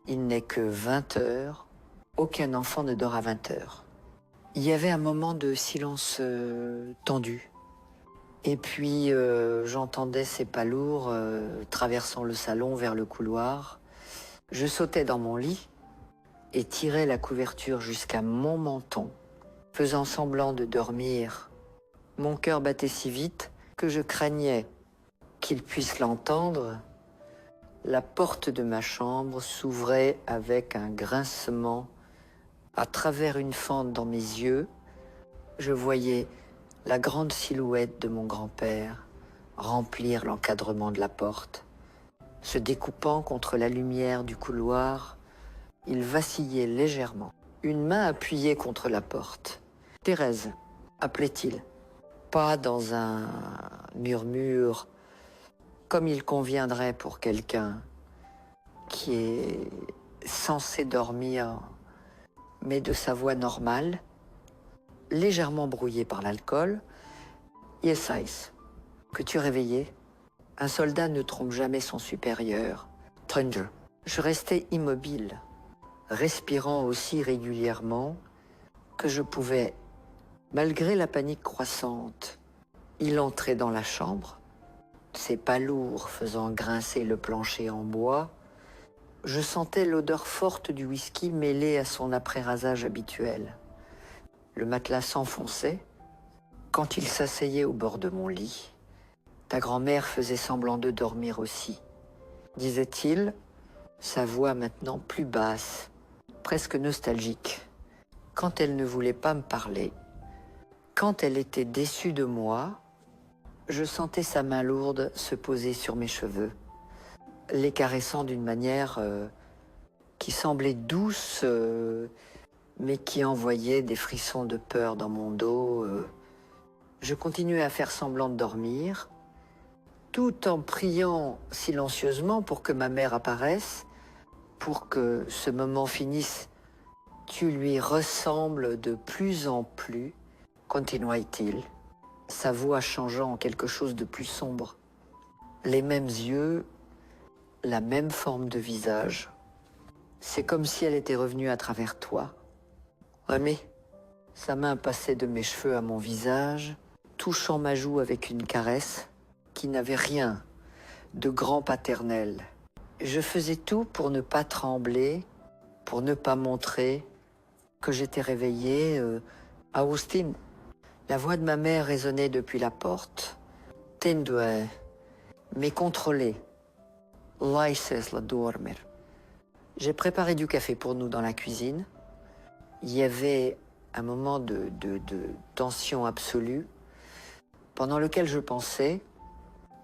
Il n'est que 20 heures. Aucun enfant ne dort à 20 heures. Il y avait un moment de silence tendu. Et puis j'entendais ses pas lourds traversant le salon vers le couloir. Je sautais dans mon lit et tirais la couverture jusqu'à mon menton, faisant semblant de dormir. Mon cœur battait si vite que je craignais qu'il puisse l'entendre. La porte de ma chambre s'ouvrait avec un grincement. À travers une fente dans mes yeux, je voyais la grande silhouette de mon grand-père remplir l'encadrement de la porte. Se découpant contre la lumière du couloir, il vacillait légèrement, une main appuyée contre la porte. « Thérèse » appelait-il, pas dans un murmure comme il conviendrait pour quelqu'un qui est censé dormir, mais de sa voix normale, légèrement brouillée par l'alcool. « Yes, Ice. Que tu réveillais? Un soldat ne trompe jamais son supérieur. Stranger. » Je restais immobile, respirant aussi régulièrement que je pouvais, malgré la panique croissante. Il entrait dans la chambre, ses pas lourds faisant grincer le plancher en bois. Je sentais l'odeur forte du whisky mêlée à son après-rasage habituel. Le matelas s'enfonçait. Quand il s'asseyait au bord de mon lit, ta grand-mère faisait semblant de dormir aussi, disait-il, sa voix maintenant plus basse, presque nostalgique. Quand elle ne voulait pas me parler, quand elle était déçue de moi, je sentais sa main lourde se poser sur mes cheveux, les caressant d'une manière qui semblait douce, mais qui envoyait des frissons de peur dans mon dos. Je continuais à faire semblant de dormir, tout en priant silencieusement pour que ma mère apparaisse, pour que ce moment finisse. Tu lui ressembles de plus en plus, continua-t-il, sa voix changeant en quelque chose de plus sombre. Les mêmes yeux, la même forme de visage. C'est comme si elle était revenue à travers toi. Rémi, sa main passait de mes cheveux à mon visage, touchant ma joue avec une caresse qui n'avait rien de grand paternel. Je faisais tout pour ne pas trembler, pour ne pas montrer que j'étais réveillée. Agustin, la voix de ma mère résonnait depuis la porte. Tendue, mais contrôlée. Laisses la dormir. J'ai préparé du café pour nous dans la cuisine. Il y avait un moment de tension absolue, pendant lequel je pensais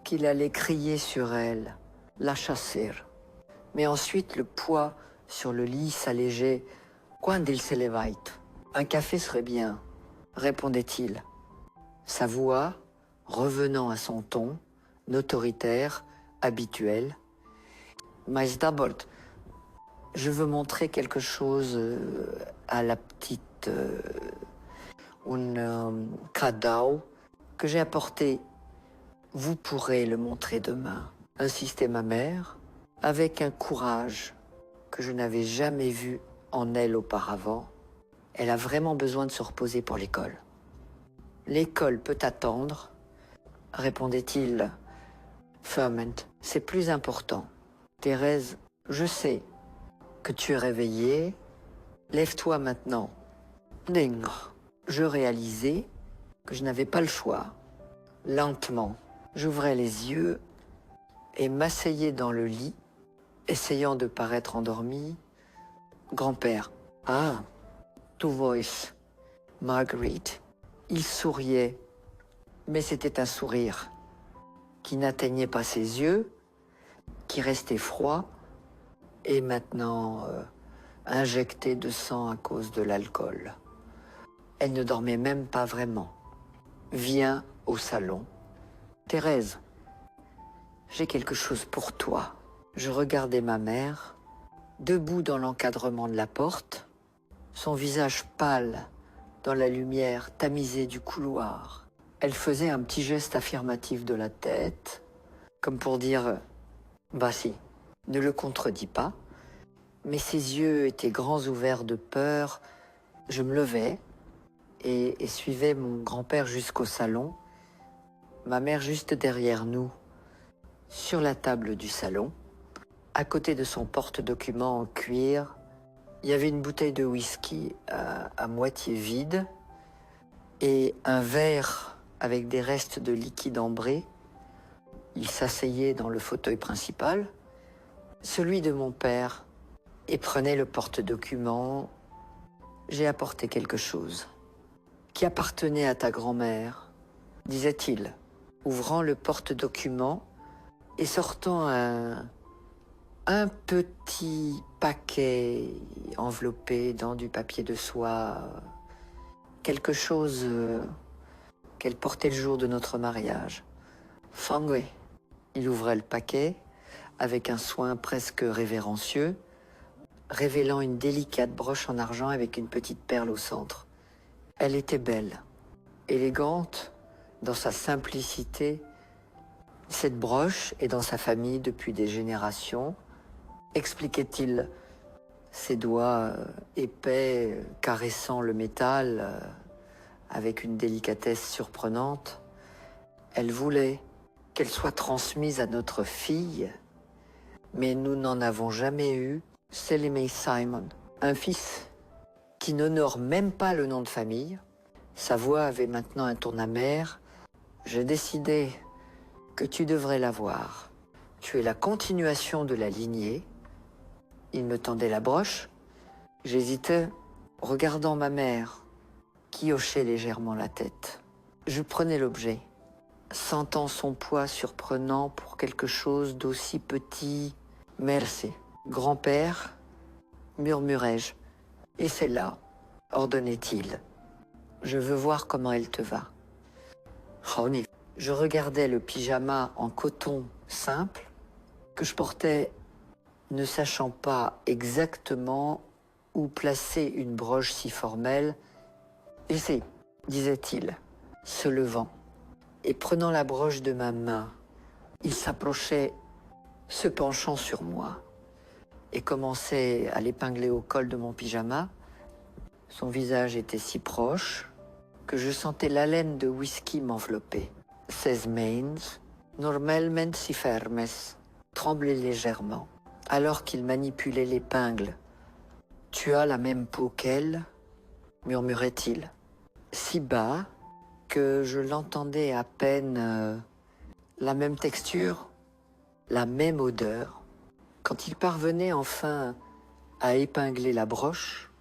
qu'il allait crier sur elle, la chasser. Mais ensuite, le poids sur le lit s'allégeait. Quand il se levait, un café serait bien, répondait-il. Sa voix, revenant à son ton, autoritaire, habituel. Mais d'abord, je veux montrer quelque chose à la petite, un cadeau que j'ai apporté. Vous pourrez le montrer demain, insistait ma mère, avec un courage que je n'avais jamais vu en elle auparavant. Elle a vraiment besoin de se reposer pour l'école. L'école peut attendre, répondait-il fermement. C'est plus important. Thérèse, je sais que tu es réveillée. Lève-toi maintenant. Ding. Je réalisais que je n'avais pas le choix. Lentement, j'ouvrais les yeux et m'asseyais dans le lit, essayant de paraître endormi. Grand-père. Ah, tu voice. Marguerite. Il souriait, mais c'était un sourire qui n'atteignait pas ses yeux, qui restait froid et maintenant injecté de sang à cause de l'alcool. Elle ne dormait même pas vraiment. Viens au salon. Thérèse, j'ai quelque chose pour toi. Je regardais ma mère, debout dans l'encadrement de la porte, son visage pâle dans la lumière tamisée du couloir. Elle faisait un petit geste affirmatif de la tête, comme pour dire « Bah si, ne le contredis pas ». Mais ses yeux étaient grands ouverts de peur. Je me levais et suivais mon grand-père jusqu'au salon, ma mère juste derrière nous, sur la table du salon. À côté de son porte-documents en cuir, il y avait une bouteille de whisky à moitié vide et un verre avec des restes de liquide ambré. Il s'asseyait dans le fauteuil principal, celui de mon père, et prenait le porte-documents. J'ai apporté quelque chose qui appartenait à ta grand-mère, disait-il, ouvrant le porte-documents et sortant un petit paquet enveloppé dans du papier de soie, quelque chose qu'elle portait le jour de notre mariage. Fangui. Il ouvrait le paquet avec un soin presque révérencieux, révélant une délicate broche en argent avec une petite perle au centre. Elle était belle, élégante, dans sa simplicité. Cette broche est dans sa famille depuis des générations, expliquait-il, ses doigts épais caressant le métal avec une délicatesse surprenante. Elle voulait qu'elle soit transmise à notre fille, mais nous n'en avons jamais eu. Selimei Simon, un fils qui n'honore même pas le nom de famille. Sa voix avait maintenant un ton amer. J'ai décidé que tu devrais l'avoir. Tu es la continuation de la lignée. Il me tendait la broche. J'hésitais, regardant ma mère, qui hochait légèrement la tête. Je prenais l'objet, sentant son poids surprenant pour quelque chose d'aussi petit. Merci. Grand-père, murmurai-je. Et c'est là, ordonnait-il. Je veux voir comment elle te va. Ronnie. Je regardais le pyjama en coton simple que je portais, ne sachant pas exactement où placer une broche si formelle. Ici, disait-il, se levant et prenant la broche de ma main. Il s'approchait, se penchant sur moi. et commençait à l'épingler au col de mon pyjama. Son visage était si proche que je sentais l'haleine de whisky m'envelopper. Ses mains, normalement si fermes, tremblaient légèrement, alors qu'il manipulait l'épingle. « Tu as la même peau qu'elle ?» murmurait-il, si bas que je l'entendais à peine. La même texture, la même odeur. Quand il parvenait enfin à épingler la broche,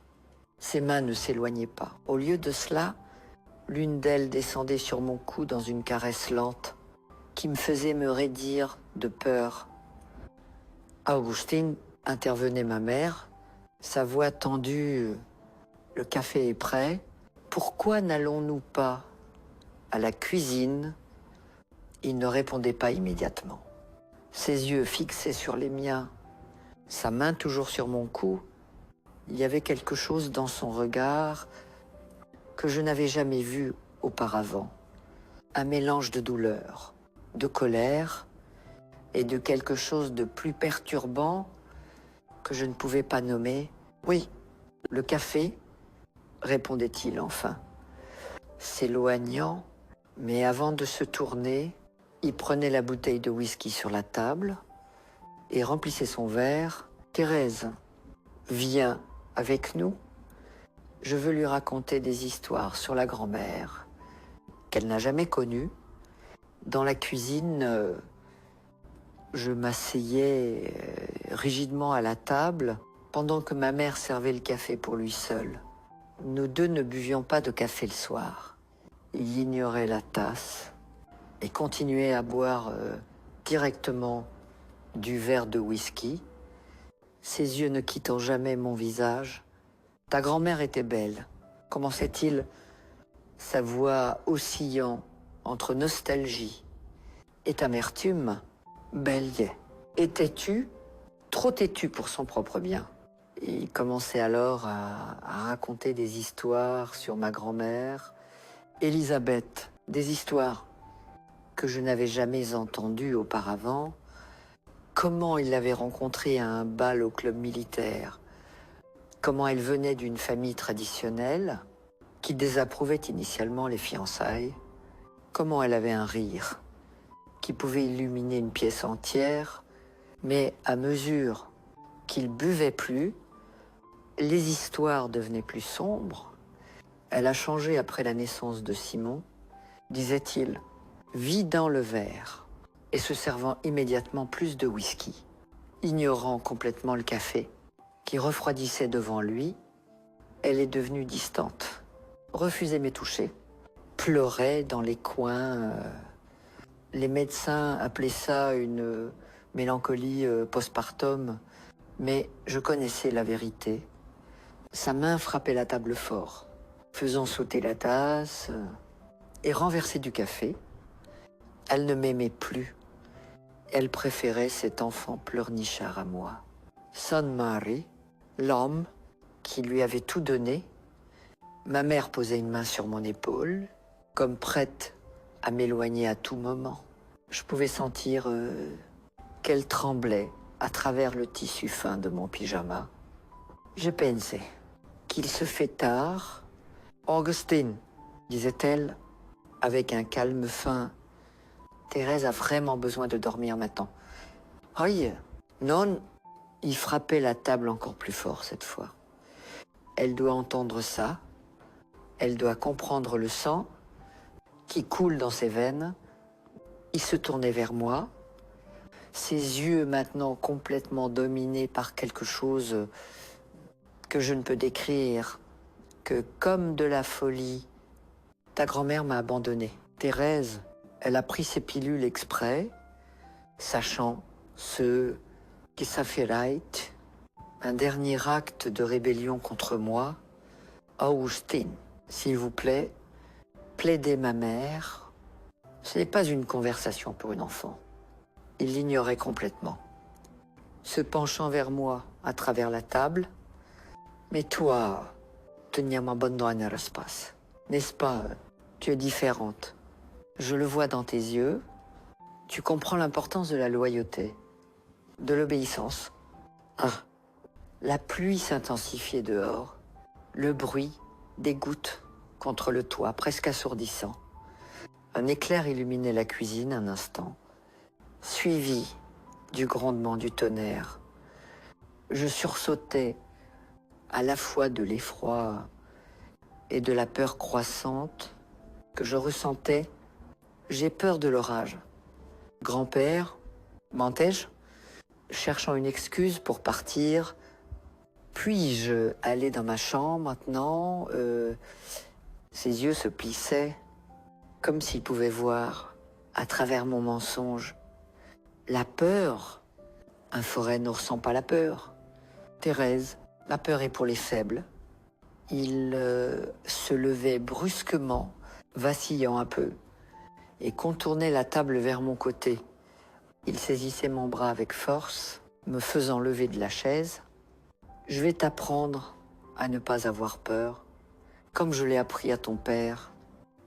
ses mains ne s'éloignaient pas. Au lieu de cela, l'une d'elles descendait sur mon cou dans une caresse lente qui me faisait me raidir de peur. « Augustine », intervenait ma mère, sa voix tendue. « Le café est prêt. Pourquoi n'allons-nous pas à la cuisine ?» Il ne répondait pas immédiatement. Ses yeux fixés sur les miens, sa main toujours sur mon cou, il y avait quelque chose dans son regard que je n'avais jamais vu auparavant. Un mélange de douleur, de colère et de quelque chose de plus perturbant que je ne pouvais pas nommer. « Oui, le café ?» répondait-il enfin, s'éloignant, mais avant de se tourner, il prenait la bouteille de whisky sur la table et remplissait son verre. « Thérèse, viens avec nous. Je veux lui raconter des histoires sur la grand-mère qu'elle n'a jamais connue. » Dans la cuisine, je m'asseyais rigidement à la table pendant que ma mère servait le café pour lui seul. Nous deux ne buvions pas de café le soir. Il ignorait la tasse et continuait à boire directement du verre de whisky, ses yeux ne quittant jamais mon visage. « Ta grand-mère était belle », commençait-il, sa voix oscillant entre nostalgie et amertume. « Belle. Et têtue, trop têtue pour son propre bien. » Il commençait alors à raconter des histoires sur ma grand-mère, Elisabeth, des histoires que je n'avais jamais entendues auparavant. Comment il l'avait rencontrée à un bal au club militaire, comment elle venait d'une famille traditionnelle qui désapprouvait initialement les fiançailles, comment elle avait un rire qui pouvait illuminer une pièce entière, mais à mesure qu'il buvait plus, les histoires devenaient plus sombres. Elle a changé après la naissance de Simon, disait-il, vidant le verre et se servant immédiatement plus de whisky, ignorant complètement le café qui refroidissait devant lui. Elle est devenue distante, refusait mes touchés, pleurait dans les coins. Les médecins appelaient ça une mélancolie postpartum, mais je connaissais la vérité. Sa main frappait la table fort, faisant sauter la tasse et renverser du café. Elle ne m'aimait plus. Elle préférait cet enfant pleurnichard à moi. Son mari, l'homme qui lui avait tout donné, ma mère posait une main sur mon épaule, comme prête à m'éloigner à tout moment. Je pouvais sentir qu'elle tremblait à travers le tissu fin de mon pyjama. Je pensais qu'il se fait tard. « Augustine », disait-elle, avec un calme fin, « Thérèse a vraiment besoin de dormir maintenant. »« Oui, non », il frappait la table encore plus fort cette fois. « Elle doit entendre ça. Elle doit comprendre le sang qui coule dans ses veines. » Il se tournait vers moi, ses yeux maintenant complètement dominés par quelque chose que je ne peux décrire que comme de la folie. « Ta grand-mère m'a abandonné. Thérèse, elle a pris ses pilules exprès, sachant ce qui s'affairrait, un dernier acte de rébellion contre moi. Augustine, s'il vous plaît, plaidez ma mère. Ce n'est pas une conversation pour une enfant. » Il l'ignorait complètement, se penchant vers moi à travers la table. « Mais toi, tu ne m'abandonneras pas, n'est-ce pas? Tu es différente. Je le vois dans tes yeux. Tu comprends l'importance de la loyauté, de l'obéissance. Ah, La pluie s'intensifiait dehors. Le bruit des gouttes contre le toit, presque assourdissant. Un éclair illuminait la cuisine un instant, suivi du grondement du tonnerre. Je sursautais à la fois de l'effroi et de la peur croissante que je ressentais. J'ai peur de l'orage. Grand-père, mentais-je, cherchant une excuse pour partir. Puis-je aller dans ma chambre maintenant? Ses yeux se plissaient, comme s'il pouvait voir, à travers mon mensonge, la peur. Un forêt ne ressent pas la peur. Thérèse, la peur est pour les faibles. Il se levait brusquement, vacillant un peu, et contournait la table vers mon côté. Il saisissait mon bras avec force, me faisant lever de la chaise. « Je vais t'apprendre à ne pas avoir peur, comme je l'ai appris à ton père,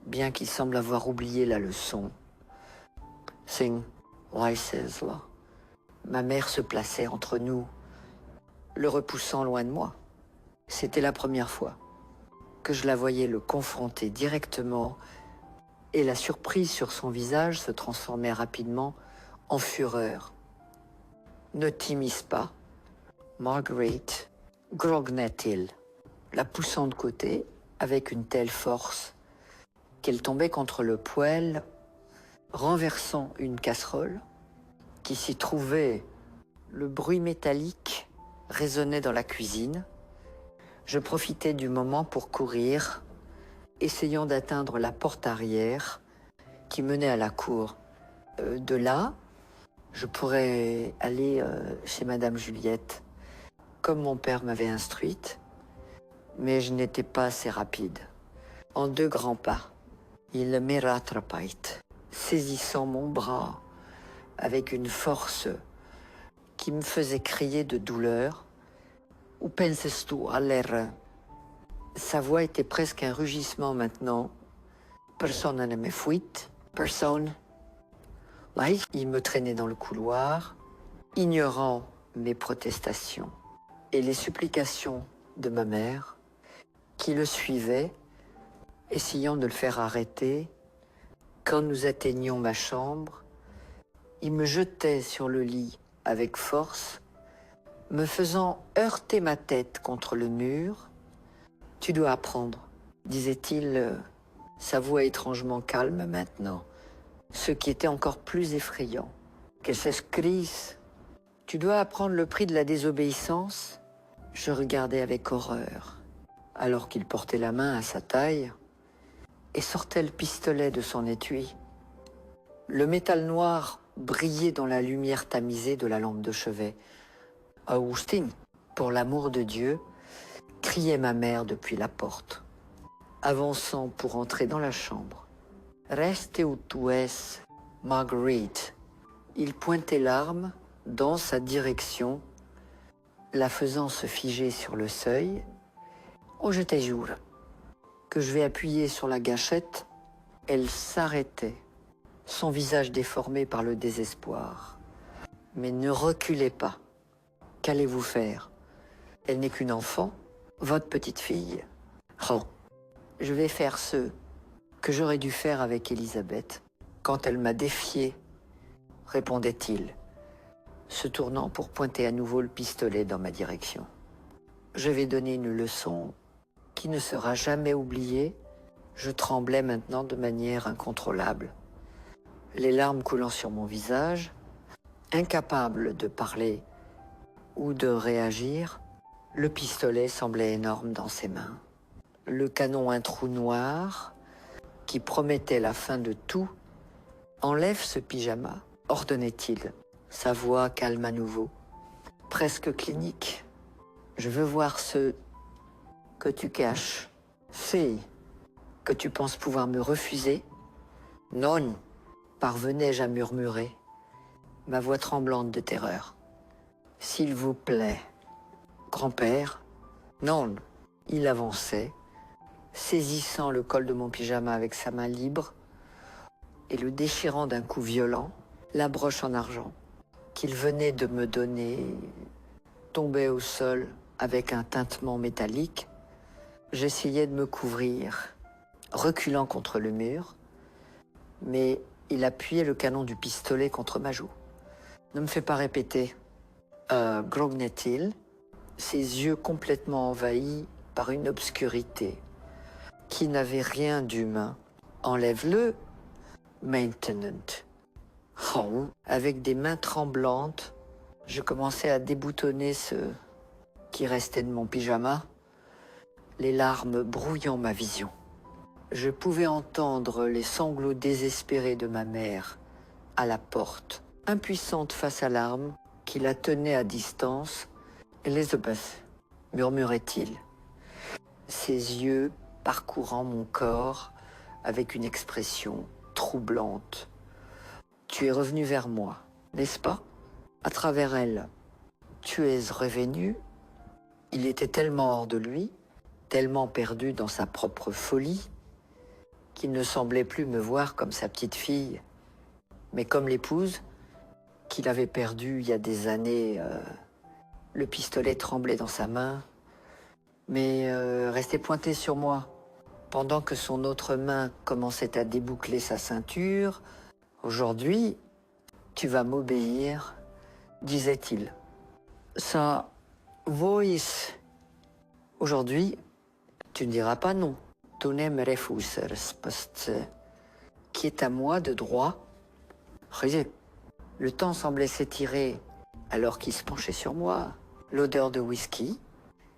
bien qu'il semble avoir oublié la leçon. » Sing, Weissesla. Ma mère se plaçait entre nous, le repoussant loin de moi. C'était la première fois que je la voyais le confronter directement, et la surprise sur son visage se transformait rapidement en fureur. « Ne t'immisce pas, Marguerite, » grognait-il, la poussant de côté avec une telle force qu'elle tombait contre le poêle, renversant une casserole qui s'y trouvait. Le bruit métallique résonnait dans la cuisine. Je profitais du moment pour courir, essayant d'atteindre la porte arrière qui menait à la cour. De là, je pourrais aller chez Madame Juliette, comme mon père m'avait instruite, mais je n'étais pas assez rapide. En 2 grands pas, il me rattrapait, saisissant mon bras avec une force qui me faisait crier de douleur. « Où penses-tu aller ?» Sa voix était presque un rugissement maintenant. Personne ne me fuit, personne. Là, il me traînait dans le couloir, ignorant mes protestations et les supplications de ma mère, qui le suivait, essayant de le faire arrêter. Quand nous atteignions ma chambre, il me jetait sur le lit avec force, me faisant heurter ma tête contre le mur. « Tu dois apprendre, » disait-il, sa voix étrangement calme maintenant, ce qui était encore plus effrayant. « Que c'est Chris? Tu dois apprendre le prix de la désobéissance ?» Je regardais avec horreur, alors qu'il portait la main à sa taille et sortait le pistolet de son étui. Le métal noir brillait dans la lumière tamisée de la lampe de chevet. « Augustin, pour l'amour de Dieu !» criait ma mère depuis la porte, avançant pour entrer dans la chambre. « Reste où tu es, Marguerite !» Il pointait l'arme dans sa direction, la faisant se figer sur le seuil. « Oh, je te jure que je vais appuyer sur la gâchette. » Elle s'arrêtait, son visage déformé par le désespoir. « Mais ne reculez pas. Qu'allez-vous faire? Elle n'est qu'une enfant, votre petite fille. »« Oh, je vais faire ce que j'aurais dû faire avec Élisabeth quand elle m'a défié, » répondait-il, se tournant pour pointer à nouveau le pistolet dans ma direction. Je vais donner une leçon qui ne sera jamais oubliée. Je tremblais maintenant de manière incontrôlable, les larmes coulant sur mon visage, incapable de parler ou de réagir. Le pistolet semblait énorme dans ses mains. Le canon un trou noir qui promettait la fin de tout. « Enlève ce pyjama », ordonnait-il, sa voix calme à nouveau, presque clinique. « Je veux voir ce que tu caches. C'est que tu penses pouvoir me refuser? »« Non », parvenais-je à murmurer, ma voix tremblante de terreur. « S'il vous plaît, grand-père. » Non, il avançait, saisissant le col de mon pyjama avec sa main libre et le déchirant d'un coup violent, la broche en argent qu'il venait de me donner tombait au sol avec un tintement métallique. J'essayais de me couvrir, reculant contre le mur, mais il appuyait le canon du pistolet contre ma joue. Ne me fais pas répéter, grognait-il, ses yeux complètement envahis par une obscurité qui n'avait rien d'humain. Enlève-le, maintenant. Oh. Avec des mains tremblantes, je commençais à déboutonner ce qui restait de mon pyjama, les larmes brouillant ma vision. Je pouvais entendre les sanglots désespérés de ma mère à la porte, impuissante face à l'arme qui la tenait à distance. « Elizabeth », murmurait-il, ses yeux parcourant mon corps avec une expression troublante. « Tu es revenu vers moi, n'est-ce pas? À travers elle, tu es revenu. » Il était tellement hors de lui, tellement perdu dans sa propre folie, qu'il ne semblait plus me voir comme sa petite fille, mais comme l'épouse qu'il avait perdue il y a des années. Le pistolet tremblait dans sa main, mais restait pointé sur moi, pendant que son autre main commençait à déboucler sa ceinture. « Aujourd'hui, tu vas m'obéir, » disait-il. Sa voice. Aujourd'hui, tu ne diras pas non. Tu me refuses, poste, qui est à moi de droit. Le temps semblait s'étirer alors qu'il se penchait sur moi. L'odeur de whisky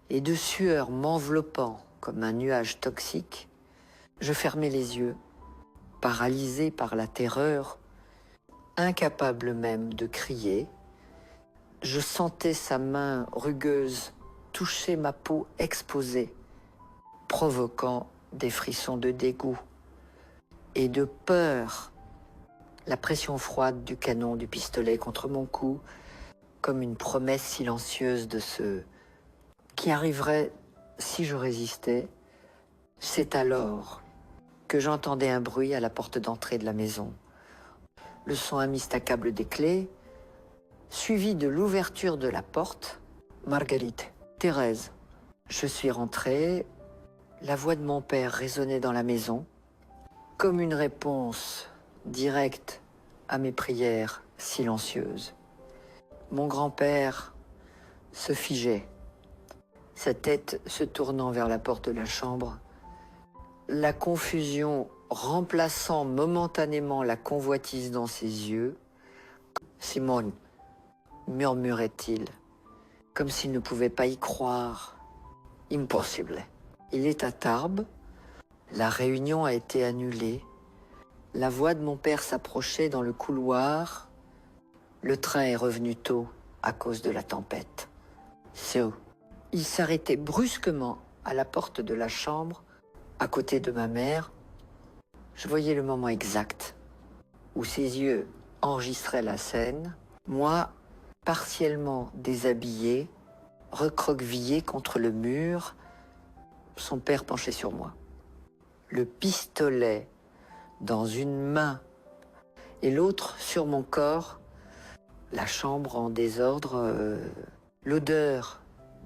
et de sueur m'enveloppant comme un nuage toxique, je fermais les yeux, paralysé par la terreur, incapable même de crier. Je sentais sa main rugueuse toucher ma peau exposée, provoquant des frissons de dégoût et de peur. La pression froide du canon du pistolet contre mon cou, comme une promesse silencieuse de ce qui arriverait si je résistais. C'est alors que j'entendais un bruit à la porte d'entrée de la maison. Le son immistakable des clés, suivi de l'ouverture de la porte. Marguerite, Thérèse. Je suis rentrée. La voix de mon père résonnait dans la maison, comme une réponse directe à mes prières silencieuses. Mon grand-père se figeait, sa tête se tournant vers la porte de la chambre, la confusion remplaçant momentanément la convoitise dans ses yeux. « Simone », murmurait-il, comme s'il ne pouvait pas y croire. « Impossible. Il est à Tarbes. La réunion a été annulée. » La voix de mon père s'approchait dans le couloir. Le train est revenu tôt à cause de la tempête. So. Il s'arrêtait brusquement à la porte de la chambre, à côté de ma mère. Je voyais le moment exact où ses yeux enregistraient la scène. Moi, partiellement déshabillé, recroquevillé contre le mur, son père penché sur moi. Le pistolet dans une main et l'autre sur mon corps, la chambre en désordre, l'odeur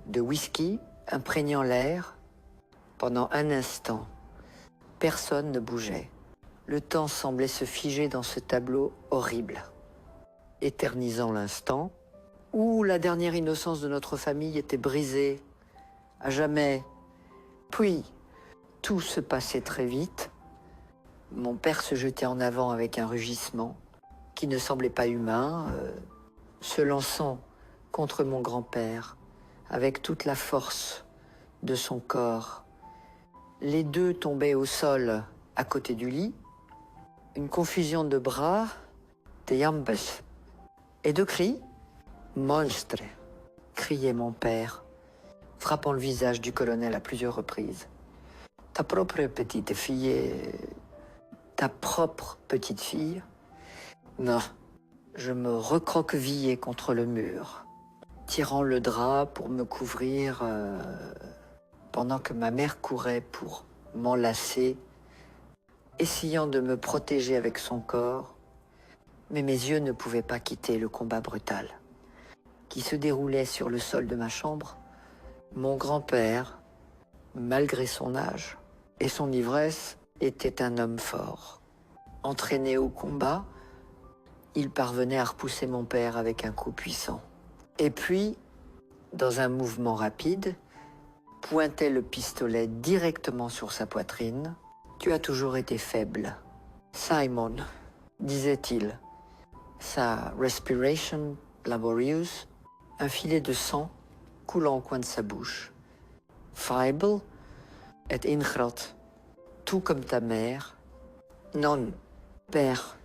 de whisky imprégnant l'air. Pendant un instant, personne ne bougeait. Le temps semblait se figer dans ce tableau horrible, éternisant l'instant où la dernière innocence de notre famille était brisée à jamais. Puis, tout se passait très vite. Mon père se jetait en avant avec un rugissement qui ne semblait pas humain, se lançant contre mon grand-père avec toute la force de son corps. Les deux tombaient au sol à côté du lit. Une confusion de bras, de jambes et de cris. « Monstre !» criait mon père, frappant le visage du colonel à plusieurs reprises. « Ta propre petite fille ta propre petite fille ?» Non, je me recroquevillais contre le mur, tirant le drap pour me couvrir pendant que ma mère courait pour m'enlacer, essayant de me protéger avec son corps, mais mes yeux ne pouvaient pas quitter le combat brutal qui se déroulait sur le sol de ma chambre, mon grand-père, malgré son âge et son ivresse, était un homme fort. Entraîné au combat, il parvenait à repousser mon père avec un coup puissant. Et puis, dans un mouvement rapide, pointait le pistolet directement sur sa poitrine. « Tu as toujours été faible, Simon, disait-il. Sa respiration laborieuse, un filet de sang coulant au coin de sa bouche. Feibel et ingrot, tout comme ta mère. Non, père,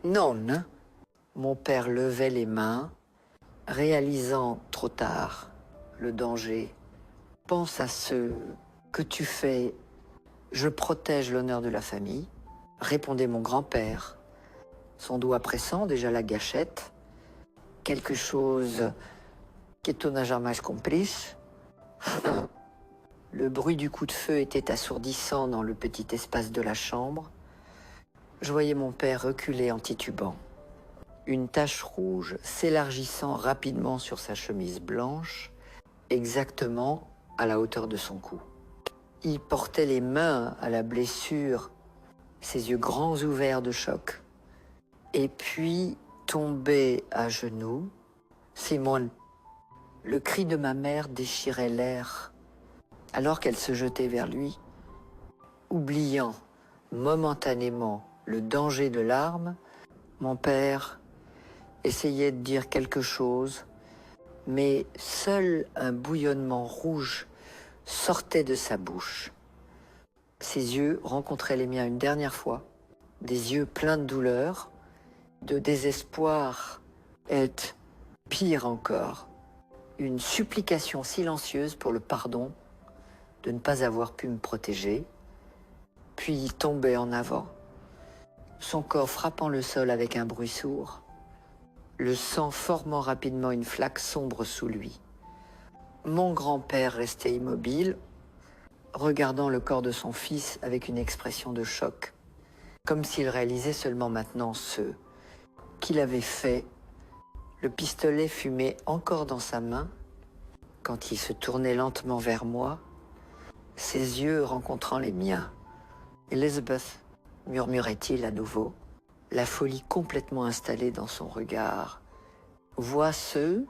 non. Mon père levait les mains, réalisant trop tard le danger. Pense à ce que tu fais. Je protège l'honneur de la famille, répondait mon grand-père, son doigt pressant déjà la gâchette. Quelque chose que tu n'as jamais compris. Le bruit du coup de feu était assourdissant dans le petit espace de la chambre. Je voyais mon père reculer en titubant. Une tache rouge s'élargissant rapidement sur sa chemise blanche, exactement à la hauteur de son cou. Il portait les mains à la blessure, ses yeux grands ouverts de choc. Et puis, tombé à genoux, Simone, le cri de ma mère déchirait l'air, alors qu'elle se jetait vers lui, oubliant momentanément le danger de l'arme. Mon père essayait de dire quelque chose, mais seul un bouillonnement rouge sortait de sa bouche. Ses yeux rencontraient les miens une dernière fois, des yeux pleins de douleur, de désespoir et, pire encore, une supplication silencieuse pour le pardon de ne pas avoir pu me protéger, puis il tombait en avant, son corps frappant le sol avec un bruit sourd, le sang formant rapidement une flaque sombre sous lui. Mon grand-père restait immobile, regardant le corps de son fils avec une expression de choc, comme s'il réalisait seulement maintenant ce qu'il avait fait. Le pistolet fumait encore dans sa main quand il se tournait lentement vers moi, ses yeux rencontrant les miens. « Elizabeth », murmurait-il à nouveau, la folie complètement installée dans son regard. « Vois ce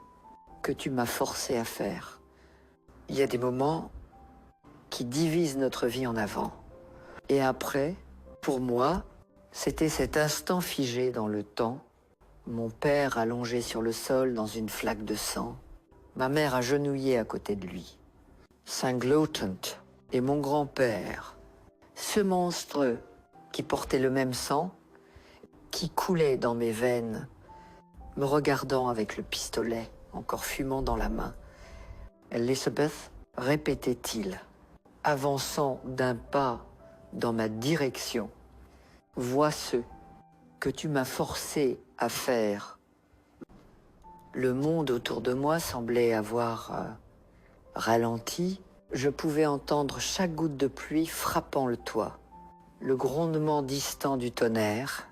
que tu m'as forcé à faire. Il y a des moments qui divisent notre vie en avant. Et après, pour moi, c'était cet instant figé dans le temps, mon père allongé sur le sol dans une flaque de sang, ma mère agenouillée à côté de lui, sanglotante, et mon grand-père, ce monstre qui portait le même sang, qui coulait dans mes veines, me regardant avec le pistolet encore fumant dans la main. « Elizabeth », répétait-il, avançant d'un pas dans ma direction, « vois ce que tu m'as forcé à faire. » Le monde autour de moi semblait avoir ralenti. Je pouvais entendre chaque goutte de pluie frappant le toit, le grondement distant du tonnerre,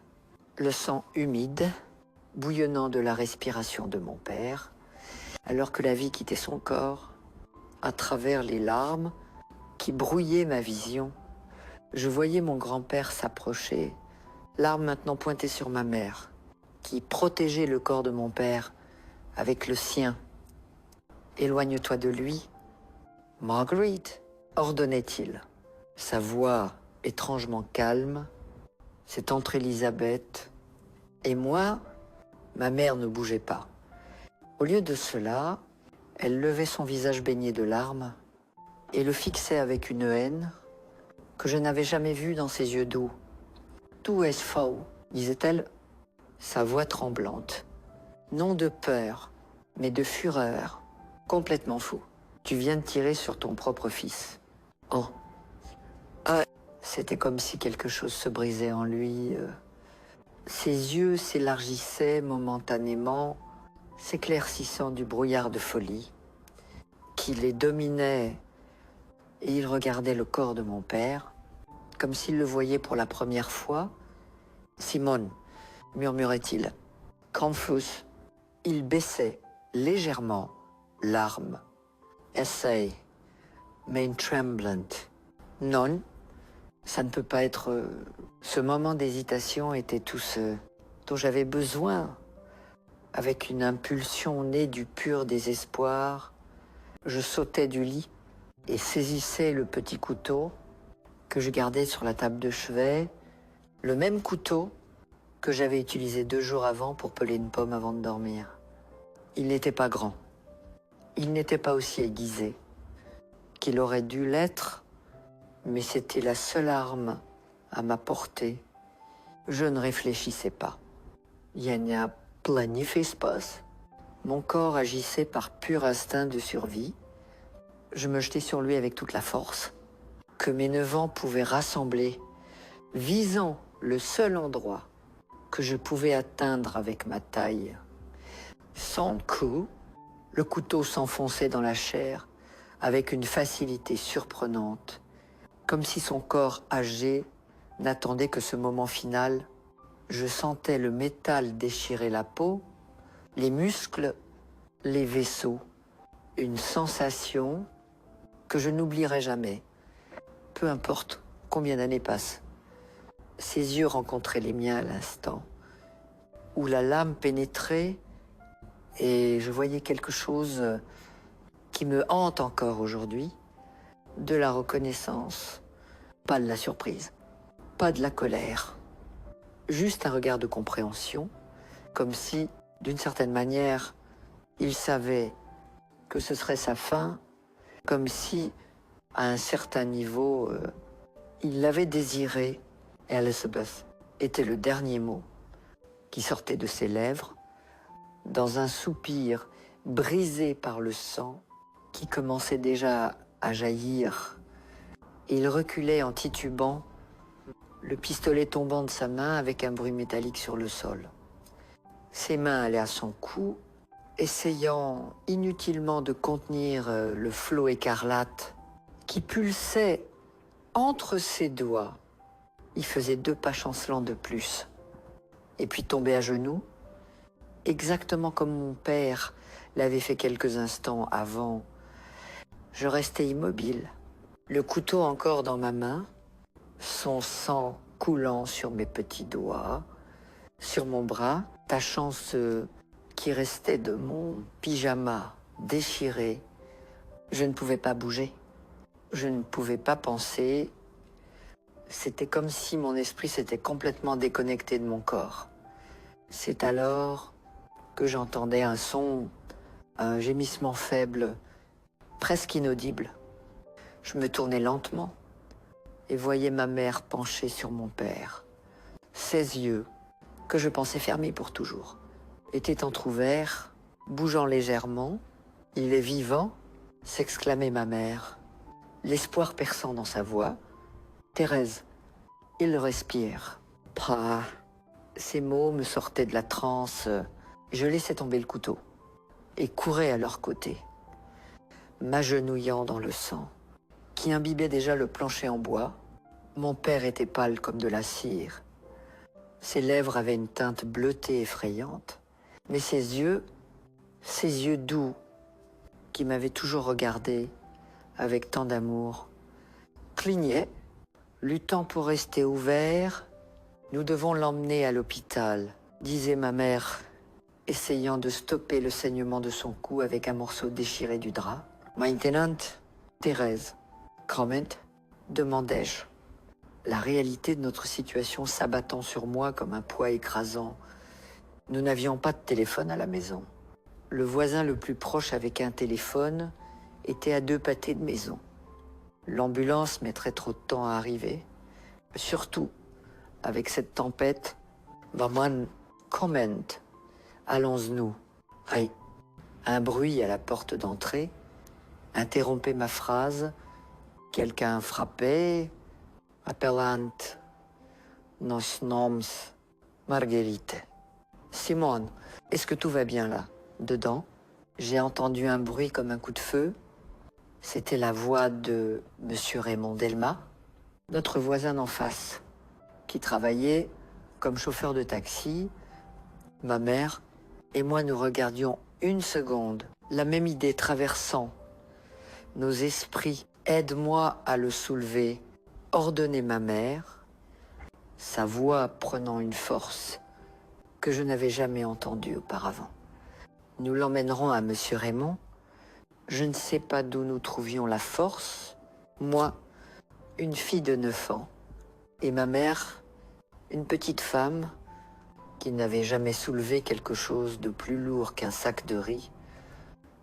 le sang humide, bouillonnant de la respiration de mon père, alors que la vie quittait son corps, à travers les larmes qui brouillaient ma vision. Je voyais mon grand-père s'approcher, l'arme maintenant pointée sur ma mère, qui protégeait le corps de mon père avec le sien. « Éloigne-toi de lui, Marguerite », ordonnait-il. Sa voix étrangement calme. C'est entre Elisabeth et moi, ma mère ne bougeait pas. Au lieu de cela, elle levait son visage baigné de larmes et le fixait avec une haine que je n'avais jamais vue dans ses yeux doux. « Tout est faux », disait-elle, sa voix tremblante. Non de peur, mais de fureur, complètement fou. Tu viens de tirer sur ton propre fils. Oh. Ah, c'était comme si quelque chose se brisait en lui. Ses yeux s'élargissaient momentanément, s'éclaircissant du brouillard de folie qui les dominait, et il regardait le corps de mon père, comme s'il le voyait pour la première fois. « Simone », murmurait-il, « confus ». Il baissait légèrement l'arme. Essaye, main tremblant. Non, ça ne peut pas être... Ce moment d'hésitation était tout ce dont j'avais besoin. Avec une impulsion née du pur désespoir, je sautais du lit et saisissais le petit couteau que je gardais sur la table de chevet, le même couteau que j'avais utilisé 2 jours avant pour peler une pomme avant de dormir. Il n'était pas grand. Il n'était pas aussi aiguisé qu'il aurait dû l'être, mais c'était la seule arme à ma portée. Je ne réfléchissais pas. Il y a planifié espace. Mon corps agissait par pur instinct de survie. Je me jetais sur lui avec toute la force que mes 9 ans pouvaient rassembler, visant le seul endroit que je pouvais atteindre avec ma taille. Sans coup, le couteau s'enfonçait dans la chair avec une facilité surprenante, comme si son corps âgé n'attendait que ce moment final. Je sentais le métal déchirer la peau, les muscles, les vaisseaux. Une sensation que je n'oublierai jamais. Peu importe combien d'années passent. Ses yeux rencontraient les miens à l'instant, où la lame pénétrait et je voyais quelque chose qui me hante encore aujourd'hui, de la reconnaissance, pas de la surprise, pas de la colère, juste un regard de compréhension, comme si, d'une certaine manière, il savait que ce serait sa fin, comme si, à un certain niveau, il l'avait désiré. Et Elizabeth était le dernier mot qui sortait de ses lèvres, dans un soupir brisé par le sang qui commençait déjà à jaillir. Il reculait en titubant, le pistolet tombant de sa main avec un bruit métallique sur le sol. Ses mains allaient à son cou, essayant inutilement de contenir le flot écarlate qui pulsait entre ses doigts. Il faisait 2 pas chancelants de plus, et puis tombait à genoux, exactement comme mon père l'avait fait quelques instants avant. Je restais immobile, le couteau encore dans ma main, son sang coulant sur mes petits doigts, sur mon bras, tachant ce qui restait de mon pyjama déchiré. Je ne pouvais pas bouger, je ne pouvais pas penser. C'était comme si mon esprit s'était complètement déconnecté de mon corps. C'est alors que j'entendais un son, un gémissement faible, presque inaudible. Je me tournais lentement et voyais ma mère penchée sur mon père. Ses yeux, que je pensais fermés pour toujours, étaient entr'ouverts, bougeant légèrement. « Il est vivant !» s'exclamait ma mère, l'espoir perçant dans sa voix. « Thérèse, il respire. » Pas. Ces mots me sortaient de la transe. Je laissais tomber le couteau et courais à leur côté, m'agenouillant dans le sang, qui imbibait déjà le plancher en bois. Mon père était pâle comme de la cire. Ses lèvres avaient une teinte bleutée effrayante, mais ses yeux doux, qui m'avaient toujours regardé avec tant d'amour, clignaient, luttant pour rester ouverts. « Nous devons l'emmener à l'hôpital », disait ma mère, essayant de stopper le saignement de son cou avec un morceau déchiré du drap. « Maintenant, Thérèse, comment ?» demandai-je, la réalité de notre situation s'abattant sur moi comme un poids écrasant. Nous n'avions pas de téléphone à la maison. Le voisin le plus proche avec un téléphone était à 2 pâtés de maison. L'ambulance mettrait trop de temps à arriver. Surtout, avec cette tempête, Maman, comment allons-nous? Aïe. Un bruit à la porte d'entrée interrompait ma phrase. Quelqu'un frappait, appelant nos noms Marguerite. Simone, est-ce que tout va bien là? Dedans, j'ai entendu un bruit comme un coup de feu. C'était la voix de Monsieur Raymond Delma, notre voisin d'en face, qui travaillait comme chauffeur de taxi. Ma mère et moi nous regardions une seconde, la même idée traversant nos esprits, aide-moi à le soulever, ordonnait ma mère, sa voix prenant une force que je n'avais jamais entendue auparavant. Nous l'emmènerons à Monsieur Raymond. Je ne sais pas d'où nous trouvions la force, moi, une fille de 9 ans, et ma mère, une petite femme qui n'avait jamais soulevé quelque chose de plus lourd qu'un sac de riz,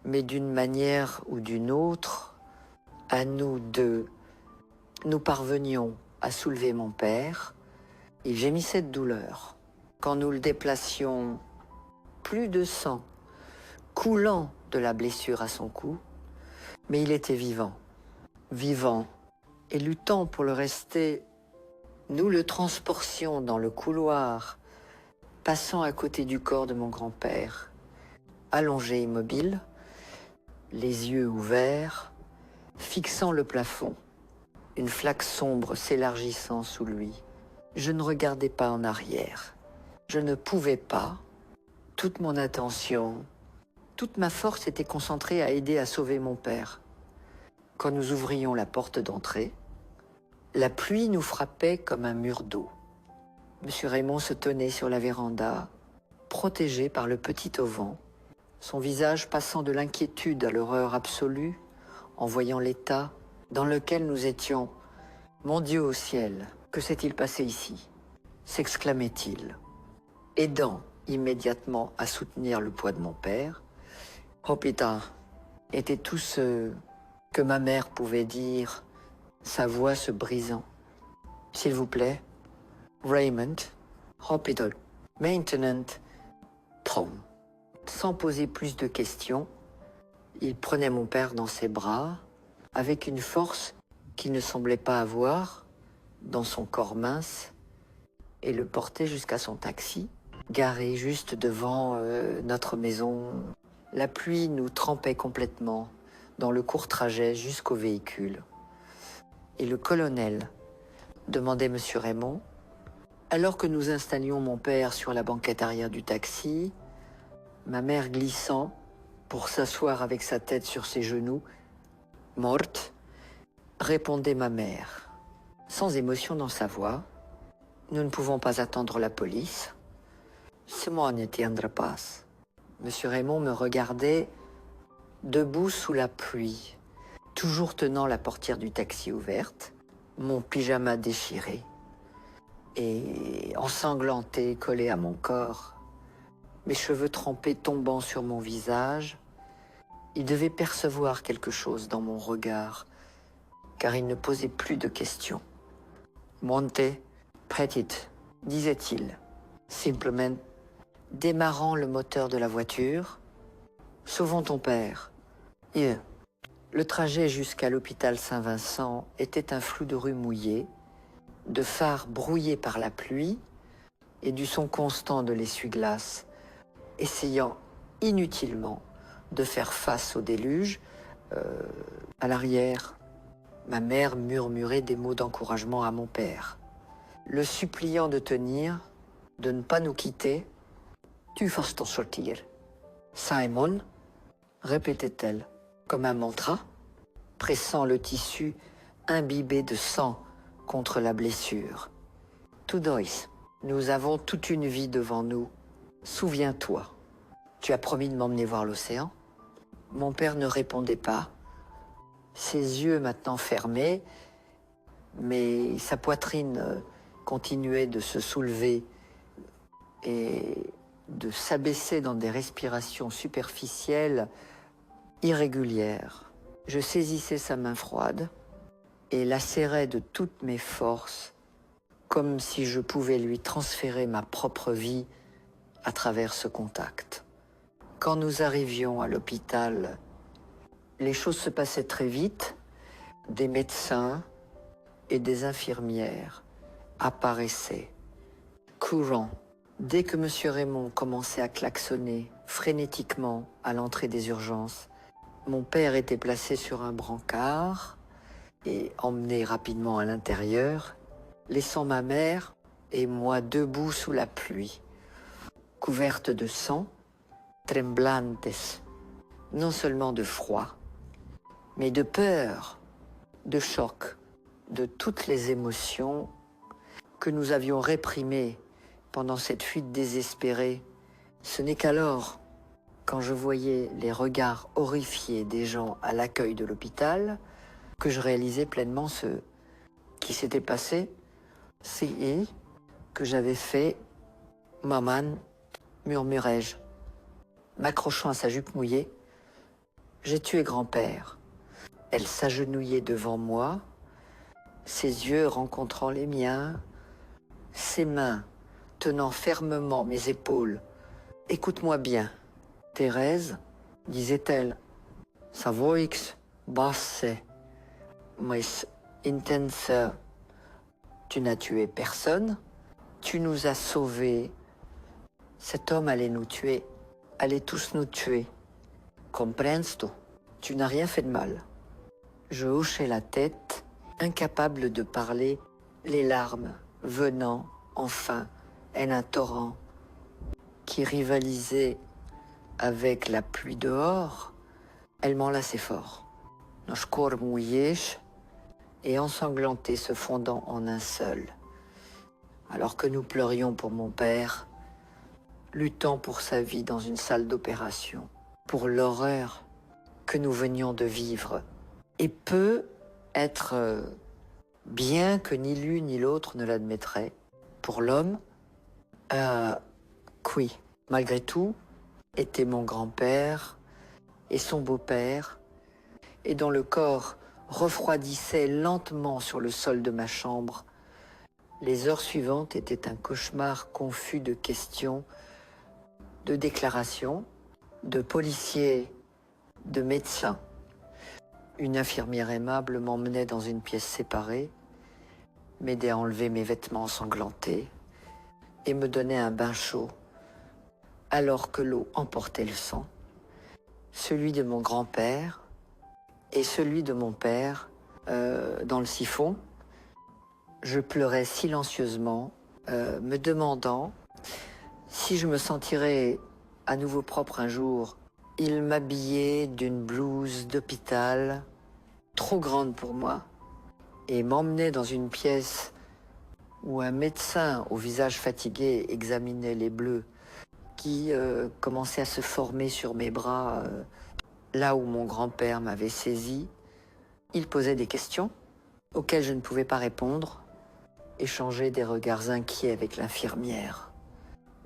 mais d'une manière ou d'une autre, à nous deux, nous parvenions à soulever mon père. Il gémissait de douleur. Quand nous le déplacions, plus de sang coulant de la blessure à son cou, mais il était vivant, vivant, et luttant pour le rester. Nous le transportions dans le couloir, passant à côté du corps de mon grand-père, allongé immobile, les yeux ouverts, fixant le plafond, une flaque sombre s'élargissant sous lui. Je ne regardais pas en arrière. Je ne pouvais pas. Toute mon attention, toute ma force était concentrée à aider à sauver mon père. Quand nous ouvrions la porte d'entrée, la pluie nous frappait comme un mur d'eau. Monsieur Raymond se tenait sur la véranda, protégé par le petit auvent, son visage passant de l'inquiétude à l'horreur absolue en voyant l'état dans lequel nous étions. « Mon Dieu au ciel, que s'est-il passé ici ?» s'exclamait-il, aidant immédiatement à soutenir le poids de mon père. « Hopita » était tout ce que ma mère pouvait dire, sa voix se brisant. « S'il vous plaît, Raymond, Hospital, Maintenant, Tom. » Sans poser plus de questions, il prenait mon père dans ses bras, avec une force qu'il ne semblait pas avoir dans son corps mince, et le portait jusqu'à son taxi, garé juste devant notre maison. La pluie nous trempait complètement dans le court trajet jusqu'au véhicule. Et le colonel demandait M. Raymond, alors que nous installions mon père sur la banquette arrière du taxi, ma mère glissant pour s'asseoir avec sa tête sur ses genoux, morte, répondait ma mère, sans émotion dans sa voix. Nous ne pouvons pas attendre la police. C'est moi ne tiendra pas. Monsieur Raymond me regardait debout sous la pluie, toujours tenant la portière du taxi ouverte, mon pyjama déchiré et ensanglanté collé à mon corps, mes cheveux trempés tombant sur mon visage. Il devait percevoir quelque chose dans mon regard, car il ne posait plus de questions. « Montez, petite », disait-il, simplement démarrant le moteur de la voiture. « Sauvons ton père. » Le trajet jusqu'à l'hôpital Saint-Vincent était un flou de rues mouillées, de phares brouillés par la pluie et du son constant de l'essuie-glace, essayant inutilement de faire face au déluge. À l'arrière, ma mère murmurait des mots d'encouragement à mon père, le suppliant de tenir, de ne pas nous quitter. « Tu vas t'en sortir, Simon », répétait-elle, comme un mantra, pressant le tissu imbibé de sang contre la blessure. « Tudois, nous avons toute une vie devant nous. Souviens-toi, tu as promis de m'emmener voir l'océan ?» Mon père ne répondait pas, ses yeux maintenant fermés, mais sa poitrine continuait de se soulever et de s'abaisser dans des respirations superficielles, irrégulières. Je saisissais sa main froide et la serrais de toutes mes forces, comme si je pouvais lui transférer ma propre vie à travers ce contact. Quand nous arrivions à l'hôpital, les choses se passaient très vite. Des médecins et des infirmières apparaissaient, courant. Dès que M. Raymond commençait à klaxonner frénétiquement à l'entrée des urgences, mon père était placé sur un brancard et emmené rapidement à l'intérieur, laissant ma mère et moi debout sous la pluie, couverte de sang, tremblantes, non seulement de froid, mais de peur, de choc, de toutes les émotions que nous avions réprimées pendant cette fuite désespérée. Ce n'est qu'alors, quand je voyais les regards horrifiés des gens à l'accueil de l'hôpital, que je réalisais pleinement ce qui s'était passé, c'est que j'avais fait « Maman », murmurai-je, m'accrochant à sa jupe mouillée. « J'ai tué grand-père ». Elle s'agenouillait devant moi, ses yeux rencontrant les miens, ses mains tenant fermement mes épaules. « Écoute-moi bien, Thérèse, disait-elle, sa voix basse, mais intense. Tu n'as tué personne, tu nous as sauvés. Cet homme allait nous tuer, allait tous nous tuer. Comprends-tu? Tu n'as rien fait de mal. » Je hochai la tête, incapable de parler, les larmes venant, enfin, en un torrent qui rivalisait avec la pluie dehors. Elle m'enlaçait fort. Nos corps mouillés et ensanglantés se fondant en un seul. Alors que nous pleurions pour mon père, luttant pour sa vie dans une salle d'opération, pour l'horreur que nous venions de vivre, et peut être, bien que ni l'une ni l'autre ne l'admettrait, pour l'homme, qui, malgré tout, était mon grand-père et son beau-père, et dont le corps refroidissait lentement sur le sol de ma chambre. Les heures suivantes étaient un cauchemar confus de questions, de déclarations, de policiers, de médecins. Une infirmière aimable m'emmenait dans une pièce séparée, m'aidait à enlever mes vêtements ensanglantés et me donnait un bain chaud, alors que l'eau emportait le sang, celui de mon grand-père et celui de mon père dans le siphon. Je pleurais silencieusement, me demandant si je me sentirais à nouveau propre un jour. Il m'habillait d'une blouse d'hôpital, trop grande pour moi, et m'emmenait dans une pièce où un médecin au visage fatigué examinait les bleus qui commençaient à se former sur mes bras, là où mon grand-père m'avait saisi. Il posait des questions auxquelles je ne pouvais pas répondre, échangeait des regards inquiets avec l'infirmière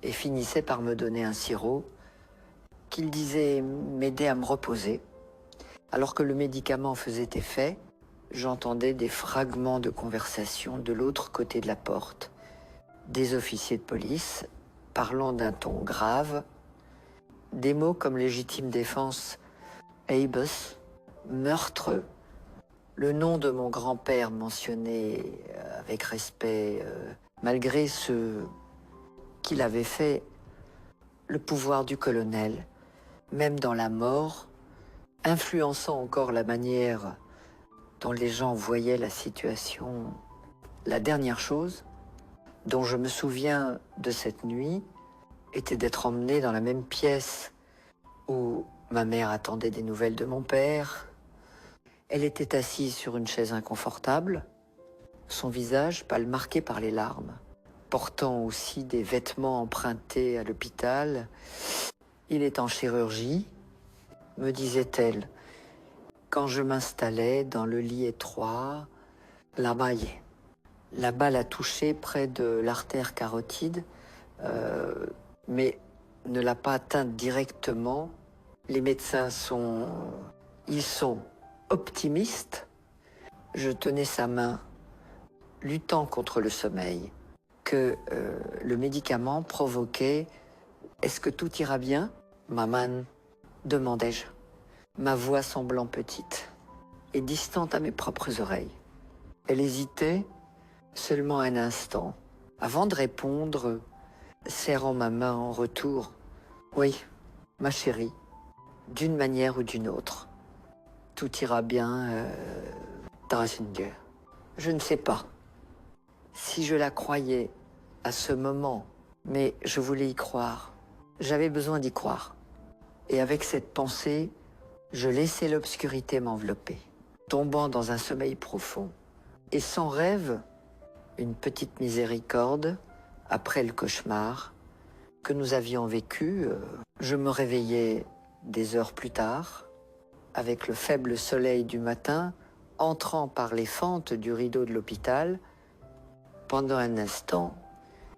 et finissait par me donner un sirop qu'il disait m'aider à me reposer. Alors que le médicament faisait effet, j'entendais des fragments de conversation de l'autre côté de la porte, des officiers de police parlant d'un ton grave, des mots comme légitime défense, Eibes, meurtre, le nom de mon grand-père mentionné avec respect, malgré ce qu'il avait fait, le pouvoir du colonel, même dans la mort, influençant encore la manière dont les gens voyaient la situation. La dernière chose dont je me souviens de cette nuit était d'être emmené dans la même pièce où ma mère attendait des nouvelles de mon père. Elle était assise sur une chaise inconfortable, son visage pâle marqué par les larmes, portant aussi des vêtements empruntés à l'hôpital. Il est en chirurgie, me disait-elle, quand je m'installais dans le lit étroit, la balle a touché près de l'artère carotide, mais ne l'a pas atteinte directement. Les médecins sont optimistes. Je tenais sa main, luttant contre le sommeil que le médicament provoquait. « Est-ce que tout ira bien, maman ?» demandai-je, ma voix semblant petite et distante à mes propres oreilles. Elle hésitait seulement un instant, avant de répondre, serrant ma main en retour. « Oui, ma chérie, d'une manière ou d'une autre, tout ira bien, Drasinger. » Je ne sais pas si je la croyais à ce moment, mais je voulais y croire. J'avais besoin d'y croire. Et avec cette pensée, je laissais l'obscurité m'envelopper, tombant dans un sommeil profond. Et sans rêve, une petite miséricorde, après le cauchemar que nous avions vécu, je me réveillais des heures plus tard, avec le faible soleil du matin, entrant par les fentes du rideau de l'hôpital. Pendant un instant,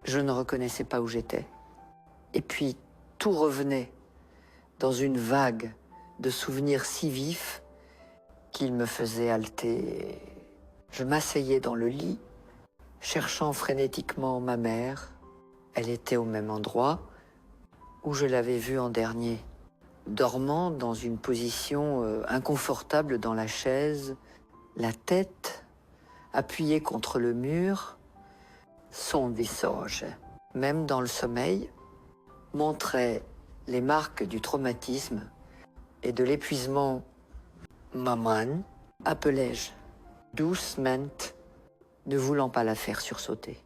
je ne reconnaissais pas où j'étais. Et puis, tout revenait dans une vague de souvenirs si vifs qu'il me faisait halter. Je m'asseyais dans le lit, cherchant frénétiquement ma mère. Elle était au même endroit où je l'avais vue en dernier, dormant dans une position inconfortable dans la chaise, la tête appuyée contre le mur. Son visage, même dans le sommeil, montrait les marques du traumatisme et de l'épuisement. Maman, appelai-je, doucement, ne voulant pas la faire sursauter.